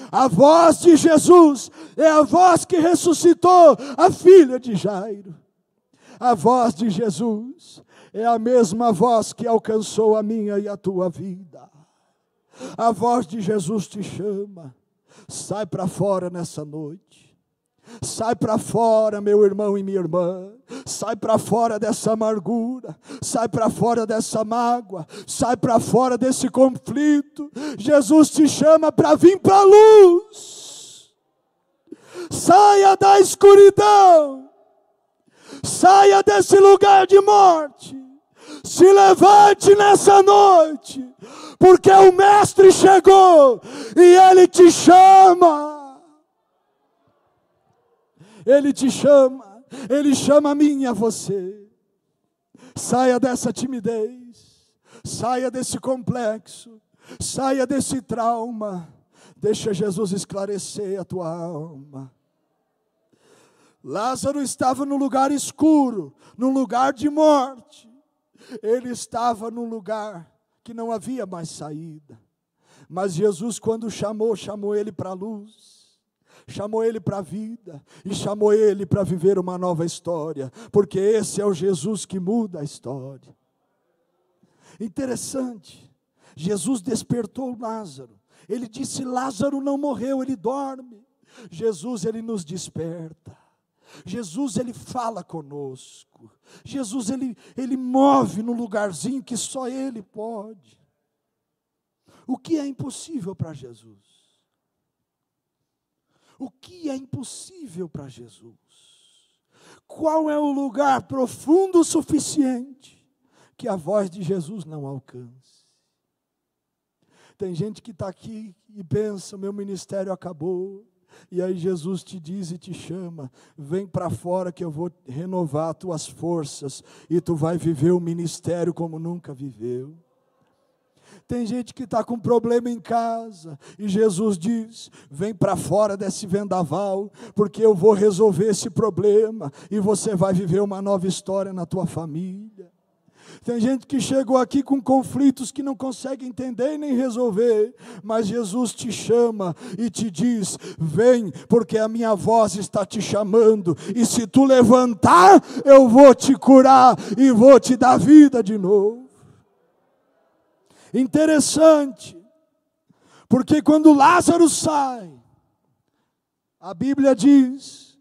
A voz de Jesus é a voz que ressuscitou a filha de Jairo. A voz de Jesus é a mesma voz que alcançou a minha e a tua vida. A voz de Jesus te chama. Sai para fora nessa noite. Sai para fora, meu irmão e minha irmã. Sai para fora dessa amargura. Sai para fora dessa mágoa. Sai para fora desse conflito. Jesus te chama para vir para a luz. Saia da escuridão. Saia desse lugar de morte. Se levante nessa noite, porque o Mestre chegou e Ele te chama. Ele te chama, Ele chama a mim e a você. Saia dessa timidez, saia desse complexo, saia desse trauma. Deixa Jesus esclarecer a tua alma. Lázaro estava num lugar escuro, num lugar de morte. Ele estava num lugar que não havia mais saída. Mas Jesus, quando chamou ele para a luz. Chamou ele para a vida e chamou ele para viver uma nova história, porque esse é o Jesus que muda a história. Interessante, Jesus despertou Lázaro. Ele disse: Lázaro não morreu, ele dorme. Jesus, ele nos desperta. Jesus, ele fala conosco. Jesus, ele move no lugarzinho que só ele pode. O que é impossível para Jesus? O que é impossível para Jesus? Qual é o lugar profundo o suficiente que a voz de Jesus não alcance? Tem gente que está aqui e pensa, meu ministério acabou. E aí Jesus te diz e te chama, vem para fora que eu vou renovar tuas forças e tu vai viver o ministério como nunca viveu. Tem gente que está com problema em casa e Jesus diz, vem para fora desse vendaval, porque eu vou resolver esse problema e você vai viver uma nova história na tua família. Tem gente que chegou aqui com conflitos que não consegue entender e nem resolver, mas Jesus te chama e te diz, vem, porque a minha voz está te chamando, e se tu levantar, eu vou te curar e vou te dar vida de novo. Interessante, porque quando Lázaro sai, a Bíblia diz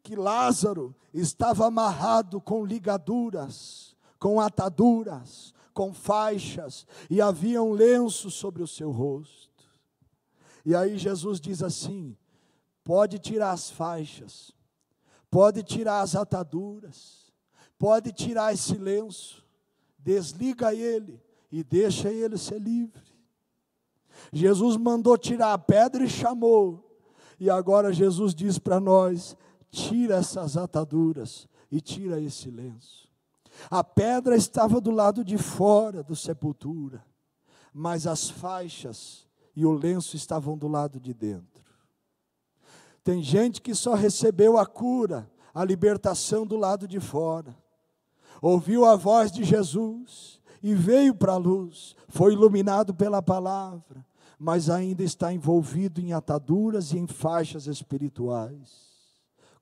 que Lázaro estava amarrado com ligaduras, com ataduras, com faixas, e havia um lenço sobre o seu rosto. E aí Jesus diz assim, pode tirar as faixas, pode tirar as ataduras, pode tirar esse lenço, desliga ele e deixa ele ser livre. Jesus mandou tirar a pedra e chamou, e agora Jesus diz para nós, tira essas ataduras e tira esse lenço. A pedra estava do lado de fora da sepultura, mas as faixas e o lenço estavam do lado de dentro. Tem gente que só recebeu a cura, a libertação do lado de fora. Ouviu a voz de Jesus e veio para a luz, foi iluminado pela palavra, mas ainda está envolvido em ataduras e em faixas espirituais.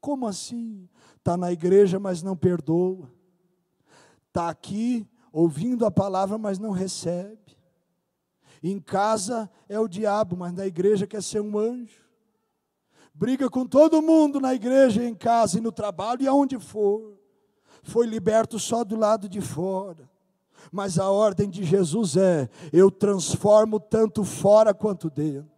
Como assim? Está na igreja, mas não perdoa. Está aqui, ouvindo a palavra, mas não recebe. Em casa é o diabo, mas na igreja quer ser um anjo. Briga com todo mundo na igreja, em casa e no trabalho e aonde for. Foi liberto só do lado de fora. Mas a ordem de Jesus é, eu transformo tanto fora quanto dentro.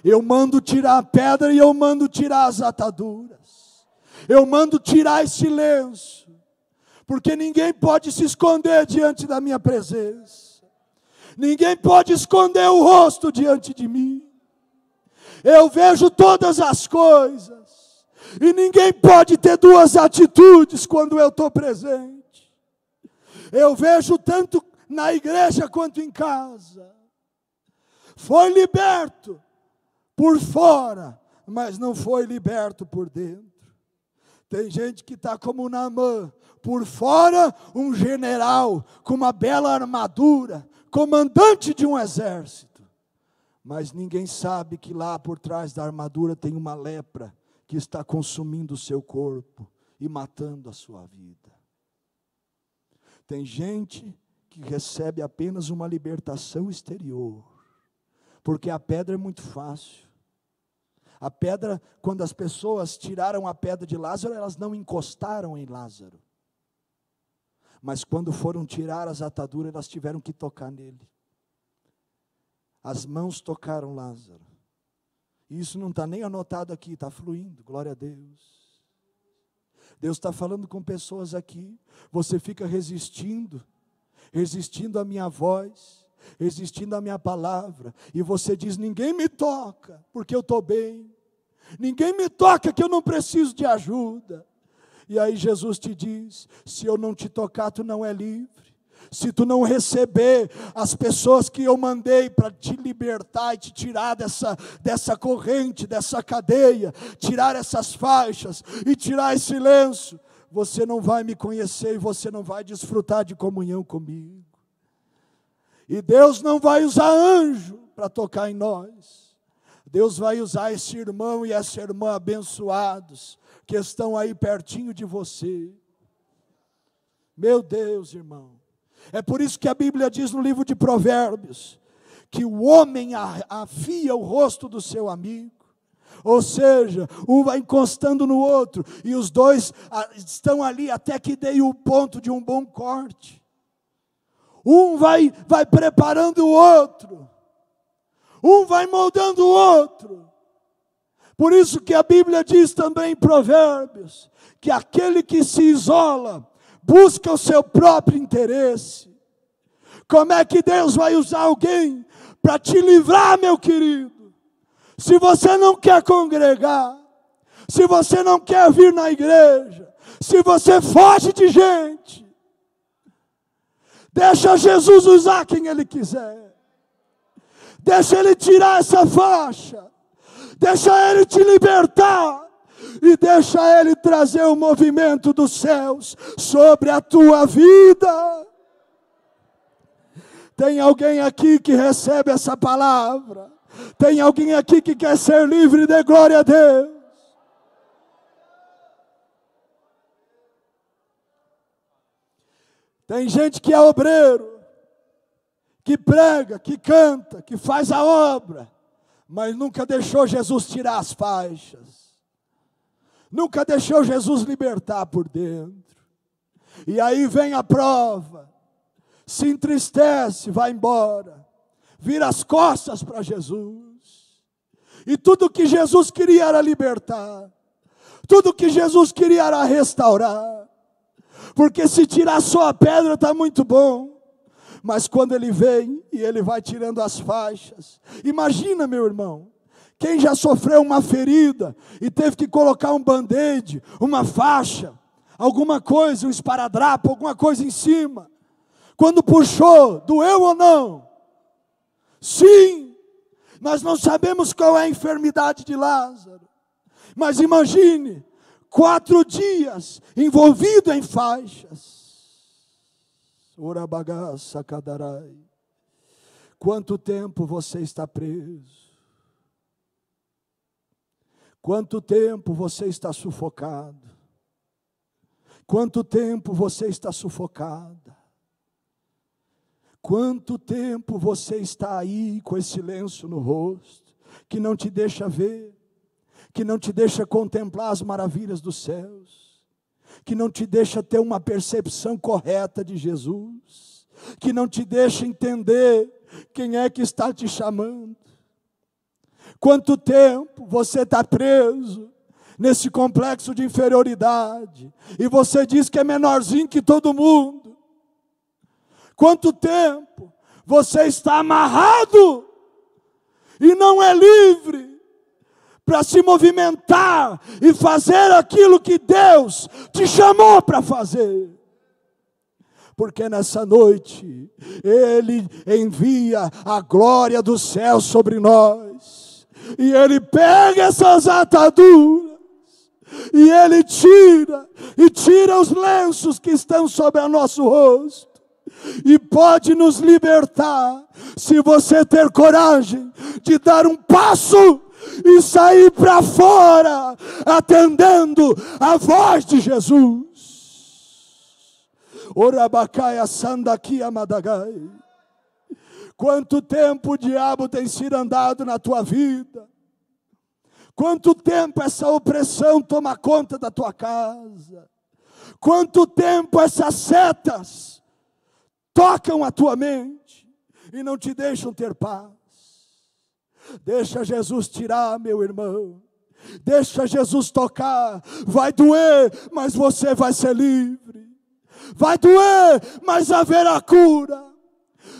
Eu mando tirar a pedra e eu mando tirar as ataduras. Eu mando tirar esse lenço. Porque ninguém pode se esconder diante da minha presença. Ninguém pode esconder o rosto diante de mim. Eu vejo todas as coisas. E ninguém pode ter duas atitudes quando eu estou presente. Eu vejo tanto na igreja quanto em casa. Foi liberto por fora, mas não foi liberto por dentro. Tem gente que está como Naamã, por fora um general com uma bela armadura, comandante de um exército. Mas ninguém sabe que lá por trás da armadura tem uma lepra que está consumindo o seu corpo e matando a sua vida. Tem gente que recebe apenas uma libertação exterior, porque a pedra é muito fácil. A pedra, quando as pessoas tiraram a pedra de Lázaro, elas não encostaram em Lázaro. Mas quando foram tirar as ataduras, elas tiveram que tocar nele. As mãos tocaram Lázaro. E isso não está nem anotado aqui, está fluindo, glória a Deus. Deus está falando com pessoas aqui, você fica resistindo à minha voz, resistindo à minha palavra, e você diz, ninguém me toca, porque eu estou bem, ninguém me toca que eu não preciso de ajuda, e aí Jesus te diz, se eu não te tocar, tu não é livre, se tu não receber as pessoas que eu mandei para te libertar e te tirar dessa corrente, dessa cadeia, tirar essas faixas e tirar esse lenço, você não vai me conhecer e você não vai desfrutar de comunhão comigo. E Deus não vai usar anjo para tocar em nós. Deus vai usar esse irmão e essa irmã abençoados, que estão aí pertinho de você. Meu Deus, irmão. É por isso que a Bíblia diz no livro de Provérbios, que o homem afia o rosto do seu amigo. Ou seja, um vai encostando no outro, e os dois estão ali até que dê o ponto de um bom corte. Um vai preparando o outro. Um vai moldando o outro. Por isso que a Bíblia diz também em Provérbios, que aquele que se isola, busca o seu próprio interesse. Como é que Deus vai usar alguém para te livrar, meu querido? Se você não quer congregar, se você não quer vir na igreja, se você foge de gente, deixa Jesus usar quem Ele quiser. Deixa Ele tirar essa faixa. Deixa Ele te libertar. E deixa Ele trazer o movimento dos céus sobre a tua vida. Tem alguém aqui que recebe essa palavra? Tem alguém aqui que quer ser livre? Dê glória a Deus. Tem gente que é obreiro, que prega, que canta, que faz a obra, mas nunca deixou Jesus tirar as faixas. Nunca deixou Jesus libertar por dentro. E aí vem a prova. Se entristece, vai embora. Vira as costas para Jesus. E tudo que Jesus queria era libertar. Tudo que Jesus queria era restaurar. Porque se tirar só a pedra está muito bom. Mas quando Ele vem e Ele vai tirando as faixas. Imagina, meu irmão. Quem já sofreu uma ferida e teve que colocar um band-aid, uma faixa, alguma coisa, um esparadrapo, alguma coisa em cima. Quando puxou, doeu ou não? Sim. Nós não sabemos qual é a enfermidade de Lázaro. Mas imagine, 4 dias envolvido em faixas. Orabagaça cadarai. Quanto tempo você está preso? Quanto tempo você está sufocado? Quanto tempo você está sufocada? Quanto tempo você está aí com esse lenço no rosto, que não te deixa ver, que não te deixa contemplar as maravilhas dos céus, que não te deixa ter uma percepção correta de Jesus, que não te deixa entender quem é que está te chamando? Quanto tempo você está preso nesse complexo de inferioridade, e você diz que é menorzinho que todo mundo? Quanto tempo você está amarrado e não é livre para se movimentar e fazer aquilo que Deus te chamou para fazer? Porque nessa noite Ele envia a glória do céu sobre nós, e Ele pega essas ataduras e Ele tira os lenços que estão sobre o nosso rosto, e pode nos libertar, se você ter coragem de dar um passo e sair para fora, atendendo a voz de Jesus. Orabacaia sandaquia madagai. Quanto tempo o diabo tem sido andado na tua vida? Quanto tempo essa opressão toma conta da tua casa? Quanto tempo essas setas tocam a tua mente e não te deixam ter paz? Deixa Jesus tirar, meu irmão. Deixa Jesus tocar. Vai doer, mas você vai ser livre. Vai doer, mas haverá cura.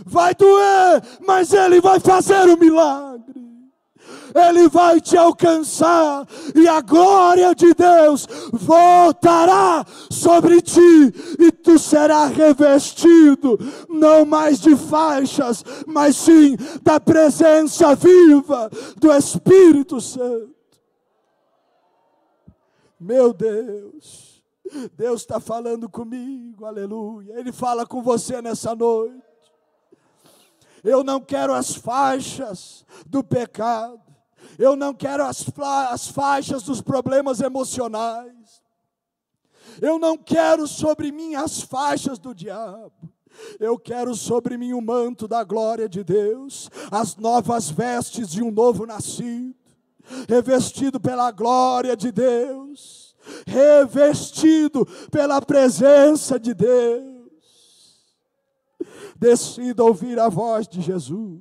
Vai doer, mas Ele vai fazer o milagre. Ele vai te alcançar, e a glória de Deus voltará sobre ti, e tu serás revestido, não mais de faixas, mas sim da presença viva do Espírito Santo. Meu Deus, Deus está falando comigo, aleluia. Ele fala com você nessa noite. Eu não quero as faixas do pecado. Eu não quero as faixas dos problemas emocionais. Eu não quero sobre mim as faixas do diabo. Eu quero sobre mim o manto da glória de Deus, as novas vestes de um novo nascido, revestido pela glória de Deus, revestido pela presença de Deus. Decida ouvir a voz de Jesus.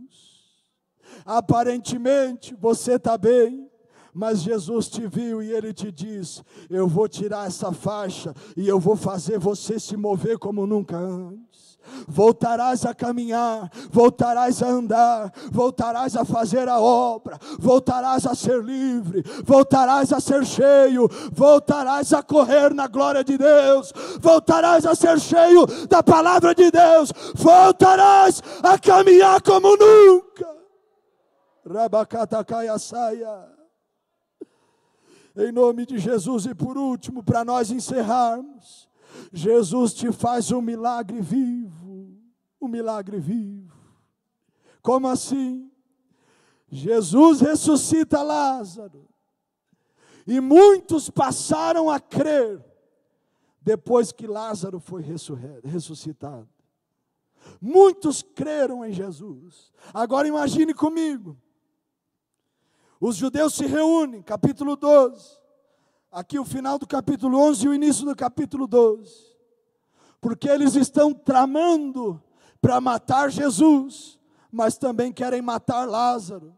Aparentemente você está bem, Mas Jesus te viu e Ele te diz: eu vou tirar essa faixa e eu vou fazer você se mover como nunca antes. Voltarás a caminhar, voltarás a andar, voltarás a fazer a obra, voltarás a ser livre, voltarás a ser cheio, voltarás a correr na glória de Deus, voltarás a ser cheio da palavra de Deus, voltarás a caminhar como nunca. Rabacatacaia saia. Em nome de Jesus. E por último, para nós encerrarmos, Jesus te faz um milagre vivo. Um milagre vivo. Como assim? Jesus ressuscita Lázaro. E muitos passaram a crer depois que Lázaro foi ressuscitado. Muitos creram em Jesus. Agora imagine comigo. Os judeus se reúnem, capítulo 12. Aqui o final do capítulo 11 e o início do capítulo 12. Porque eles estão tramando para matar Jesus, mas também querem matar Lázaro.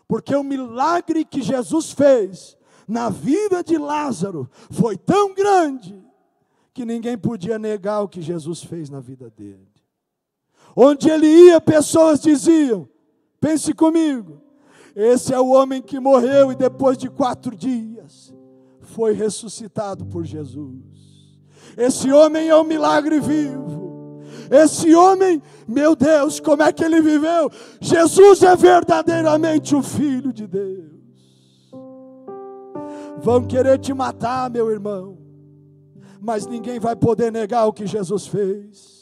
Porque o milagre que Jesus fez na vida de Lázaro foi tão grande que ninguém podia negar o que Jesus fez na vida dele. Onde ele ia, pessoas diziam, pense comigo, esse é o homem que morreu e depois de 4 dias foi ressuscitado por Jesus. Esse homem é um milagre vivo. Esse homem, meu Deus, como é que ele viveu? Jesus é verdadeiramente o Filho de Deus. Vão querer te matar, meu irmão, mas ninguém vai poder negar o que Jesus fez.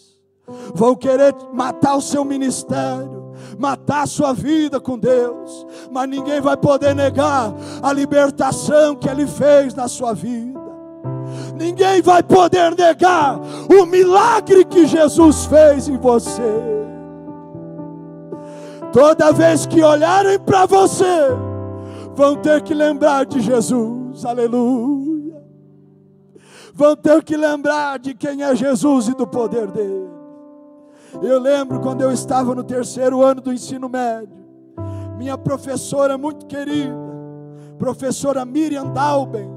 Vão querer matar o seu ministério, matar a sua vida com Deus, mas ninguém vai poder negar a libertação que Ele fez na sua vida. Ninguém vai poder negar o milagre que Jesus fez em você. Toda vez que olharem para você, vão ter que lembrar de Jesus, aleluia. Vão ter que lembrar de quem é Jesus e do poder dele. Eu lembro quando eu estava no 3º ano do ensino médio, minha professora muito querida, professora Miriam Dalben,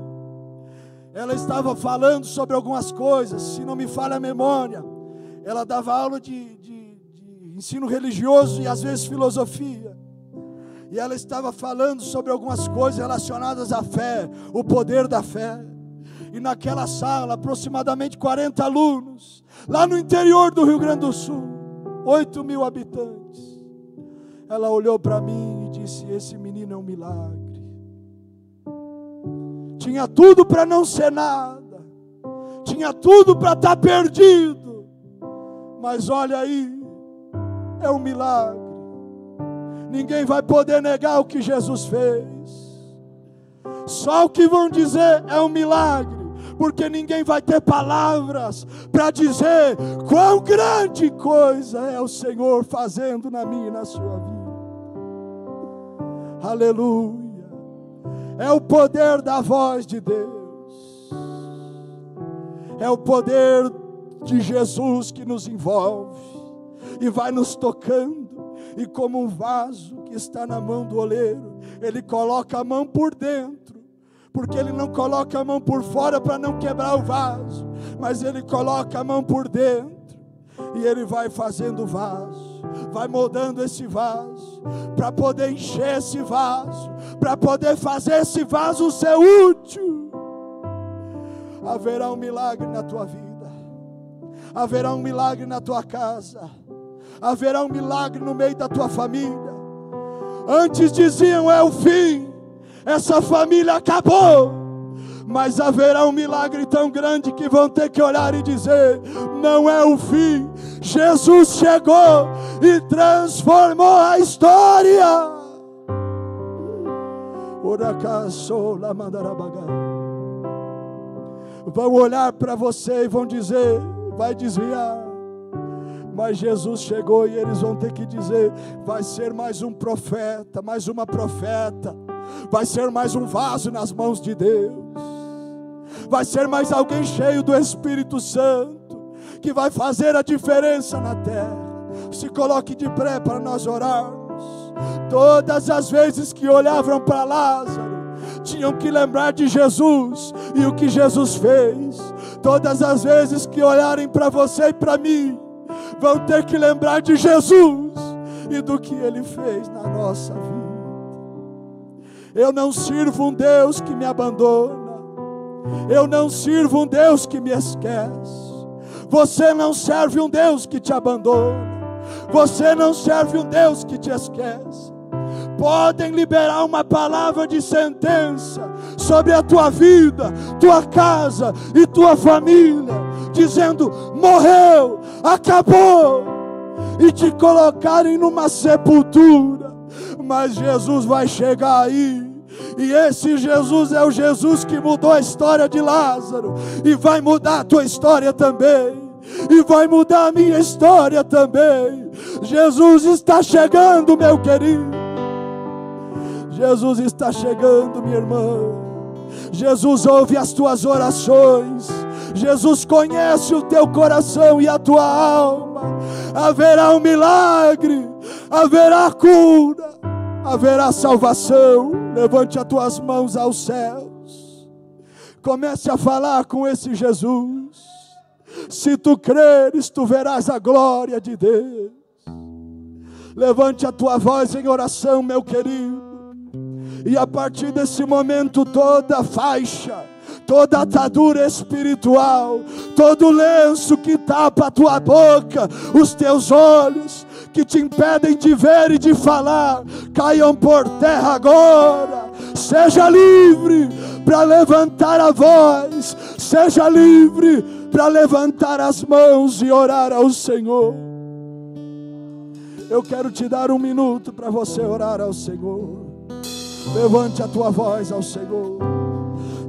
ela estava falando sobre algumas coisas, se não me falha a memória, ela dava aula de ensino religioso e às vezes filosofia, e ela estava falando sobre algumas coisas relacionadas à fé, o poder da fé. E naquela sala, aproximadamente 40 alunos, lá no interior do Rio Grande do Sul, 8.000 habitantes. Ela olhou para mim e disse: esse menino é um milagre. Tinha tudo para não ser nada, tinha tudo para estar perdido, mas olha aí, é um milagre. Ninguém vai poder negar o que Jesus fez. Só o que vão dizer é um milagre, porque ninguém vai ter palavras para dizer quão grande coisa é o Senhor fazendo na minha e na sua vida. Aleluia. É o poder da voz de Deus. É o poder de Jesus que nos envolve e vai nos tocando. E como um vaso que está na mão do oleiro, ele coloca a mão por dentro, porque ele não coloca a mão por fora para não quebrar o vaso, mas ele coloca a mão por dentro, e ele vai fazendo o vaso, vai moldando esse vaso, para poder encher esse vaso, para poder fazer esse vaso ser útil. Haverá um milagre na tua vida, haverá um milagre na tua casa, haverá um milagre no meio da tua família. Antes diziam: é o fim, essa família acabou. Mas haverá um milagre tão grande que vão ter que olhar e dizer: não é o fim, Jesus chegou e transformou a história. Vão olhar para você e vão dizer: vai desviar. Mas Jesus chegou e eles vão ter que dizer: vai ser mais um profeta, mais uma profeta, vai ser mais um vaso nas mãos de Deus, vai ser mais alguém cheio do Espírito Santo, que vai fazer a diferença na terra. Se coloque de pé para nós orarmos. Todas as vezes que olhavam para Lázaro, tinham que lembrar de Jesus e o que Jesus fez. Todas as vezes que olharem para você e para mim, vão ter que lembrar de Jesus e do que Ele fez na nossa vida. Eu não sirvo um Deus que me abandona. Eu não sirvo um Deus que me esquece. Você não serve um Deus que te abandona. Você não serve um Deus que te esquece. Podem liberar uma palavra de sentença sobre a tua vida, tua casa e tua família, dizendo: morreu, acabou, e te colocarem numa sepultura. Mas Jesus vai chegar aí. E esse Jesus é o Jesus que mudou a história de Lázaro, e vai mudar a tua história também, e vai mudar a minha história também. Jesus está chegando, meu querido. Jesus está chegando, minha irmã. Jesus ouve as tuas orações. Jesus conhece o teu coração e a tua alma. Haverá um milagre, haverá cura, haverá salvação. Levante as tuas mãos aos céus. Comece a falar com esse Jesus. Se tu creres, tu verás a glória de Deus. Levante a tua voz em oração, meu querido. E a partir desse momento, toda faixa, toda atadura espiritual, todo lenço que tapa a tua boca, os teus olhos, que te impedem de ver e de falar, caiam por terra agora. Seja livre para levantar a voz. Seja livre para levantar as mãos e orar ao Senhor. Eu quero te dar 1 minuto para você orar ao Senhor. Levante a tua voz ao Senhor.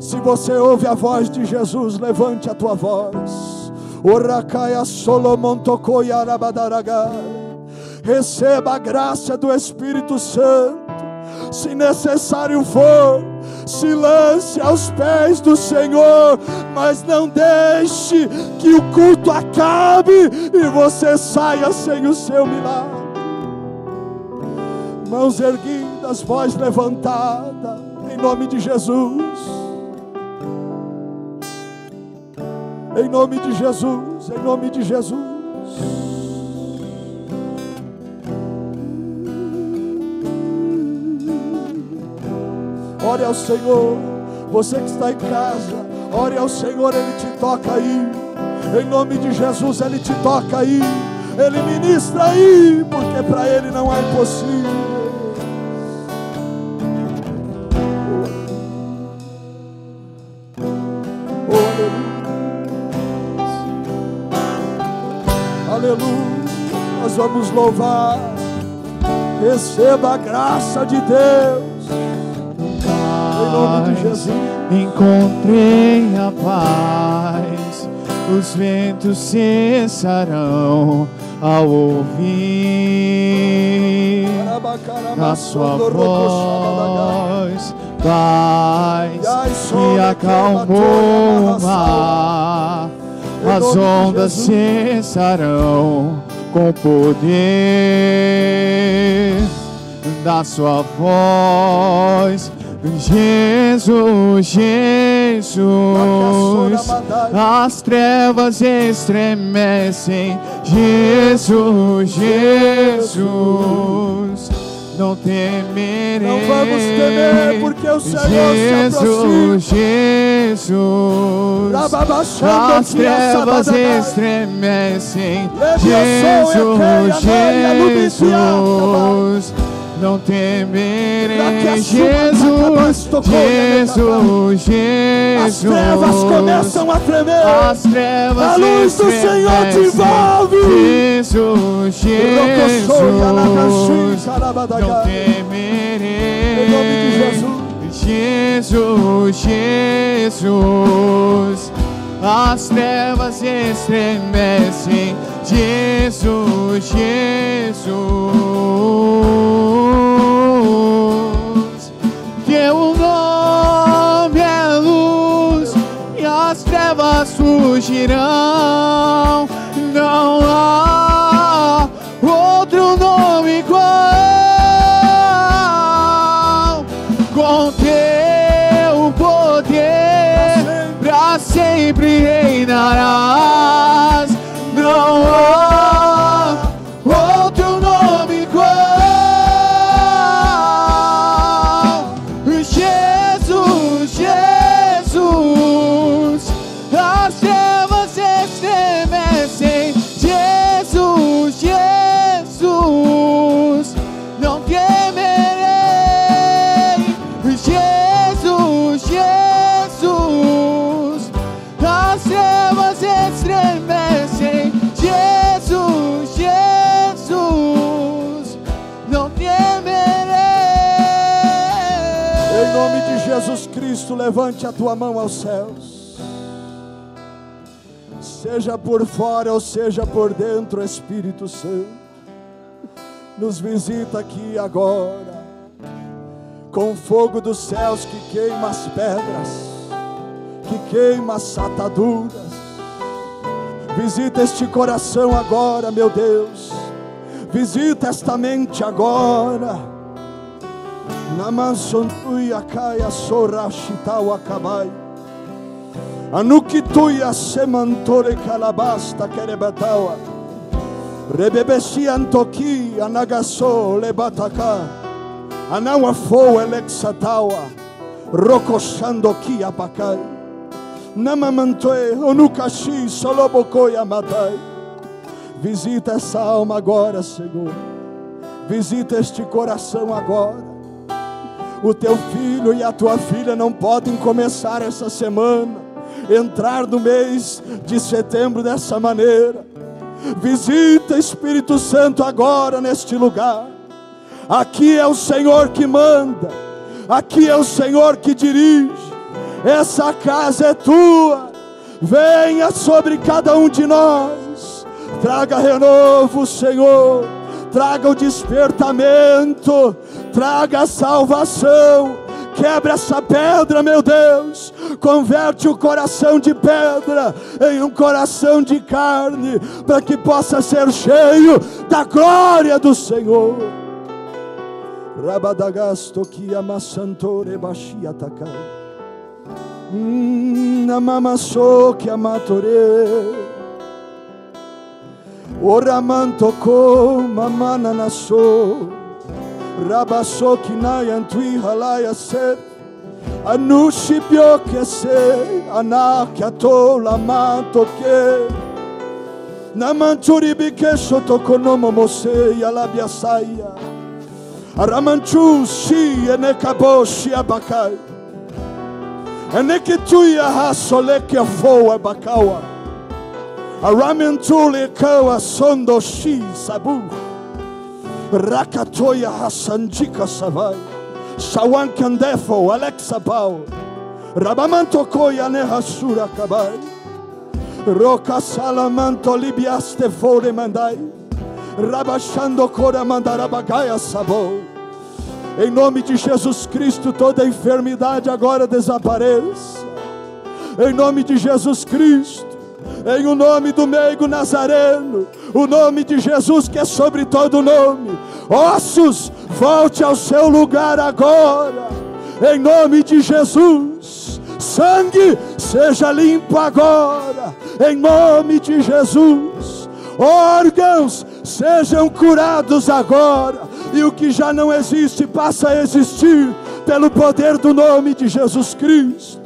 Se você ouve a voz de Jesus, levante a tua voz. Orakaia Solomon Tokoya Arabadaragai. Receba a graça do Espírito Santo. Se necessário for, se lance aos pés do Senhor, mas não deixe que o culto acabe e você saia sem o seu milagre. Mãos erguidas, voz levantada, em nome de Jesus. Em nome de Jesus, em nome de Jesus. Ore ao Senhor. Você que está em casa, ore ao Senhor, Ele te toca aí. Em nome de Jesus, Ele te toca aí. Ele ministra aí, porque para Ele não é impossível. Aleluia, nós vamos louvar. Receba a graça de Deus. Em nome de Jesus. Encontrei a paz, os ventos cessarão ao ouvir a sua voz. Paz que acalmou o mar, as ondas cessarão com o poder da sua voz. Jesus, Jesus, as trevas estremecem. Jesus, Jesus, não temerei. Não vamos temer, porque o Senhor Jesus, se aproxima. Jesus, as trevas estremecem. Jesus, Jesus, não temerei. Jesus, Jesus, Jesus, as trevas começam a tremer. As trevas a luz do Senhor te envolve. Jesus, Jesus, não temerei. Em nome de Jesus. Jesus, Jesus, as trevas estremecem. Jesus, Jesus, teu nome é luz e as trevas fugirão. Não há outro nome igual. Com teu Em nome de Jesus Cristo, levante a tua mão aos céus. Seja por fora ou seja por dentro, Espírito Santo, nos visita aqui agora, com o fogo dos céus que queima as pedras, que queima as ataduras. Visita este coração agora, meu Deus. Visita esta mente agora. Namansuntuia caia sorashitawa kabai. Anukituia semantore calabasta kerebatawa. Rebebesi antoki anagaso lebataka. Anawafo elexatawa. Rokoshandoki apakai. Namamantoe onukashi solobokoya matai. Visita essa alma agora, Senhor. Visita este coração agora. O teu filho e a tua filha não podem começar essa semana, entrar no mês de setembro dessa maneira. Visita, Espírito Santo, agora neste lugar. Aqui é o Senhor que manda. Aqui é o Senhor que dirige. Essa casa é tua. Venha sobre cada um de nós. Traga renovo, Senhor. Traga o despertamento. Traga a salvação. Quebra essa pedra, meu Deus. Converte o coração de pedra em um coração de carne, para que possa ser cheio da glória do Senhor. Rabadagasto que amassantore bashia takai. Namamaso que amatore. Oramantoko mamana naso. Rabaso que nayantui halaya ser. Anushibyo que se. Anakiato lamato que. Namanturibi que shotokonomo mose yalabia saya. Aramanchu si enekaboshi abakai. Eneketuia hasoleke foa bakawa. Aramantule kawa sondo shi sabu. Rakatoya hasanjika savai. Shawan kandefo Alexa Pau. Rabamanto koya ne hasura kabai. Roka salamanto libiaste fore mandai. Rabachando cora mandarabagaia sabo. Em nome de Jesus Cristo, toda enfermidade agora desapareça. Em nome de Jesus Cristo, em o nome do meigo Nazareno, o nome de Jesus que é sobre todo nome. Ossos, volte ao seu lugar agora. Em nome de Jesus. Sangue, seja limpo agora. Em nome de Jesus. Órgãos, sejam curados agora. E o que já não existe passa a existir pelo poder do nome de Jesus Cristo.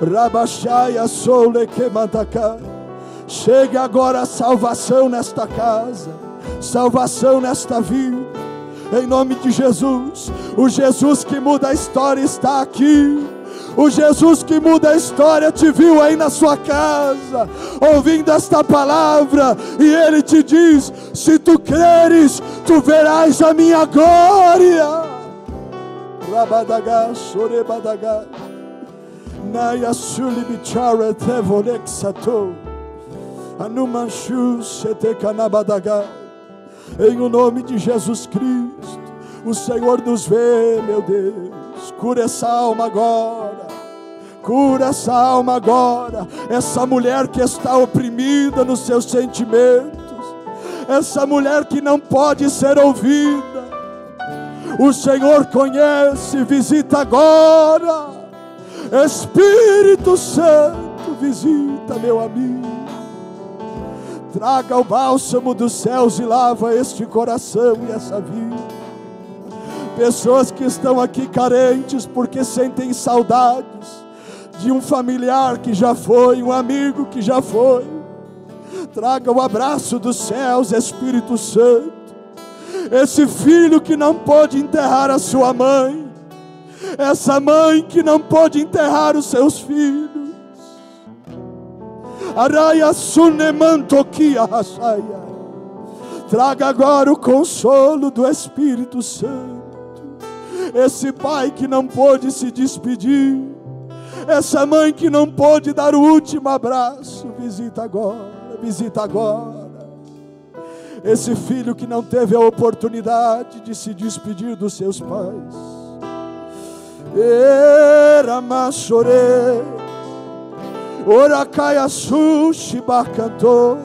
Rabachaya sole que mandaká. Chegue agora a salvação nesta casa, salvação nesta vida. Em nome de Jesus. O Jesus que muda a história está aqui. O Jesus que muda a história te viu aí na sua casa, ouvindo esta palavra, e Ele te diz: se tu creres, tu verás a minha glória. Rabadagá, chorebadagá, Naya sulibichara tevolexato, Anumanchu setecanabadagá. Em o nome de Jesus Cristo, o Senhor nos vê, meu Deus. Cura essa alma agora. Cura essa alma agora. Essa mulher que está oprimida nos seus sentimentos. Essa mulher que não pode ser ouvida. O Senhor conhece. Visita agora. Espírito Santo, visita meu amigo. Traga o bálsamo dos céus e lava este coração e essa vida. Pessoas que estão aqui carentes porque sentem saudades de um familiar que já foi, um amigo que já foi. Traga o abraço dos céus, Espírito Santo. Esse filho que não pôde enterrar a sua mãe, essa mãe que não pôde enterrar os seus filhos. Araya sunemantokia rasaya. Traga agora o consolo do Espírito Santo. esse pai que não pôde se despedir, essa mãe que não pôde dar o último abraço, visita agora, visita agora. Esse filho que não teve a oportunidade de se despedir dos seus pais. Era machorê, ora caia sushi bacantou.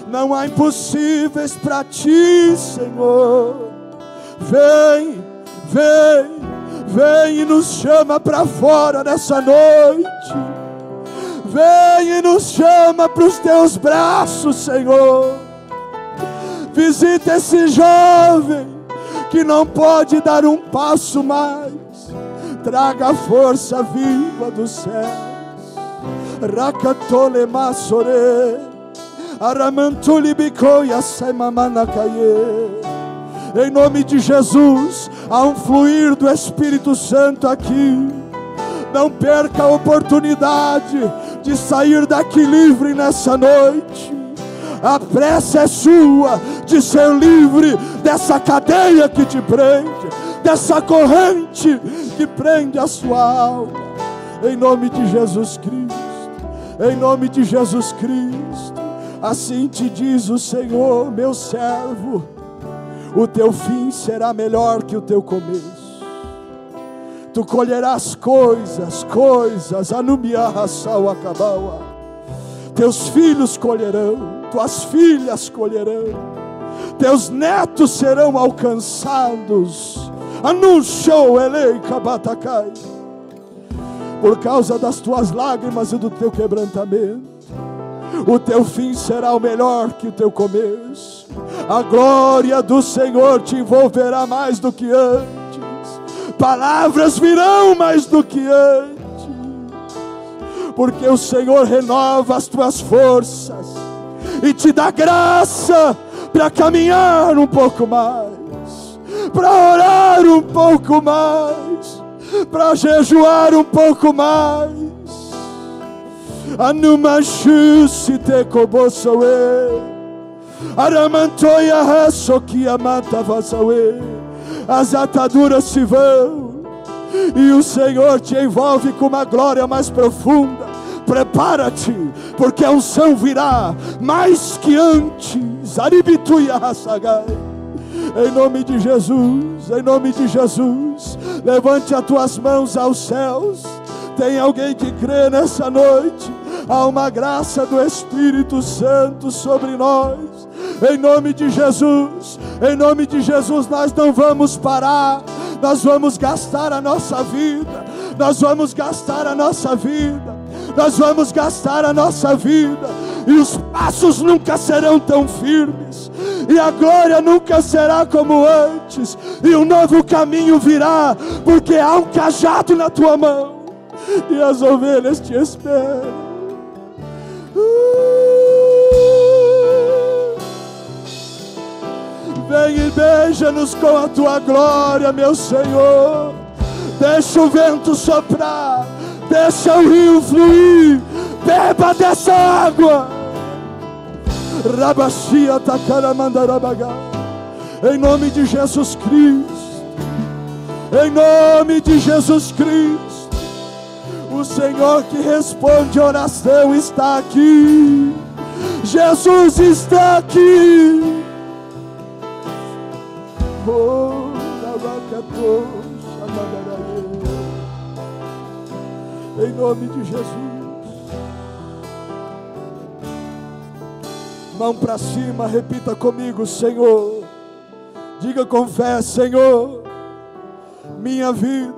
Não há impossíveis para ti, Senhor. Vem, vem, vem e nos chama para fora nessa noite. Vem e nos chama para os teus braços, Senhor. Visita esse jovem que não pode dar um passo mais. Traga a força viva dos céus. Rakatole masore, aramantuli bicoia saimamana caie. Em nome de Jesus, há um fluir do Espírito Santo aqui. Não perca a oportunidade de sair daqui livre nessa noite. A pressa é sua de ser livre dessa cadeia que te prende, dessa corrente que prende a sua alma. Em nome de Jesus Cristo, em nome de Jesus Cristo. Assim te diz o Senhor, meu servo, o teu fim será melhor que o teu começo. Tu colherás coisas, anumiarraçal acabaua. Teus filhos colherão, tuas filhas colherão, teus netos serão alcançados. Anunciou elei kabatacai. Por causa das tuas lágrimas e do teu quebrantamento, o teu fim será o melhor que o teu começo. A glória do Senhor te envolverá mais do que antes. Palavras virão mais do que antes. Porque o Senhor renova as tuas forças e te dá graça para caminhar um pouco mais, para orar um pouco mais, para jejuar um pouco mais. Anumashu se te kobosoe, aramantoia rasokia mata vasaue. As ataduras se vão e o Senhor te envolve com uma glória mais profunda. Prepara-te, porque a unção virá mais que antes. Aribituia rasagai. Em nome de Jesus, em nome de Jesus, levante as tuas mãos aos céus. Tem alguém que crê nessa noite? Há uma graça do Espírito Santo sobre nós. Em nome de Jesus, em nome de Jesus, nós não vamos parar. Nós vamos gastar a nossa vida. Nós vamos gastar a nossa vida. Nós vamos gastar a nossa vida. E os passos nunca serão tão firmes. E a glória nunca será como antes. E um novo caminho virá. Porque há um cajado na tua mão. E as ovelhas te esperam. Vem e beija-nos com a tua glória, meu Senhor. Deixa o vento soprar, deixa o rio fluir. Beba dessa água. Rabashia takaramandarabagá. Em nome de Jesus Cristo, em nome de Jesus Cristo, o Senhor que responde oração está aqui. Jesus está aqui. Oh, em nome de Jesus. Mão para cima, repita comigo, Senhor. Diga com fé, Senhor, minha vida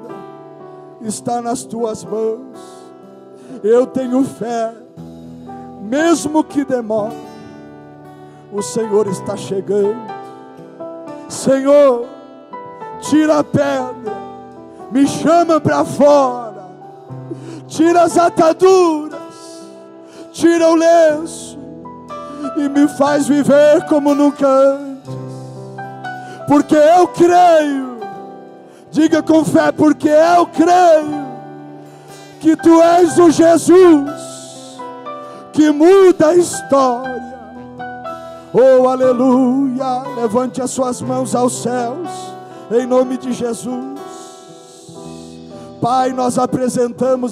está nas tuas mãos. Eu tenho fé, mesmo que demore, o Senhor está chegando. Senhor, tira a pedra, me chama para fora, tira as ataduras, tira o lenço e me faz viver como nunca antes. Porque eu creio, diga com fé, porque eu creio que tu és o Jesus que muda a história. Oh, aleluia. Levante as suas mãos aos céus, em nome de Jesus. Pai, nós apresentamos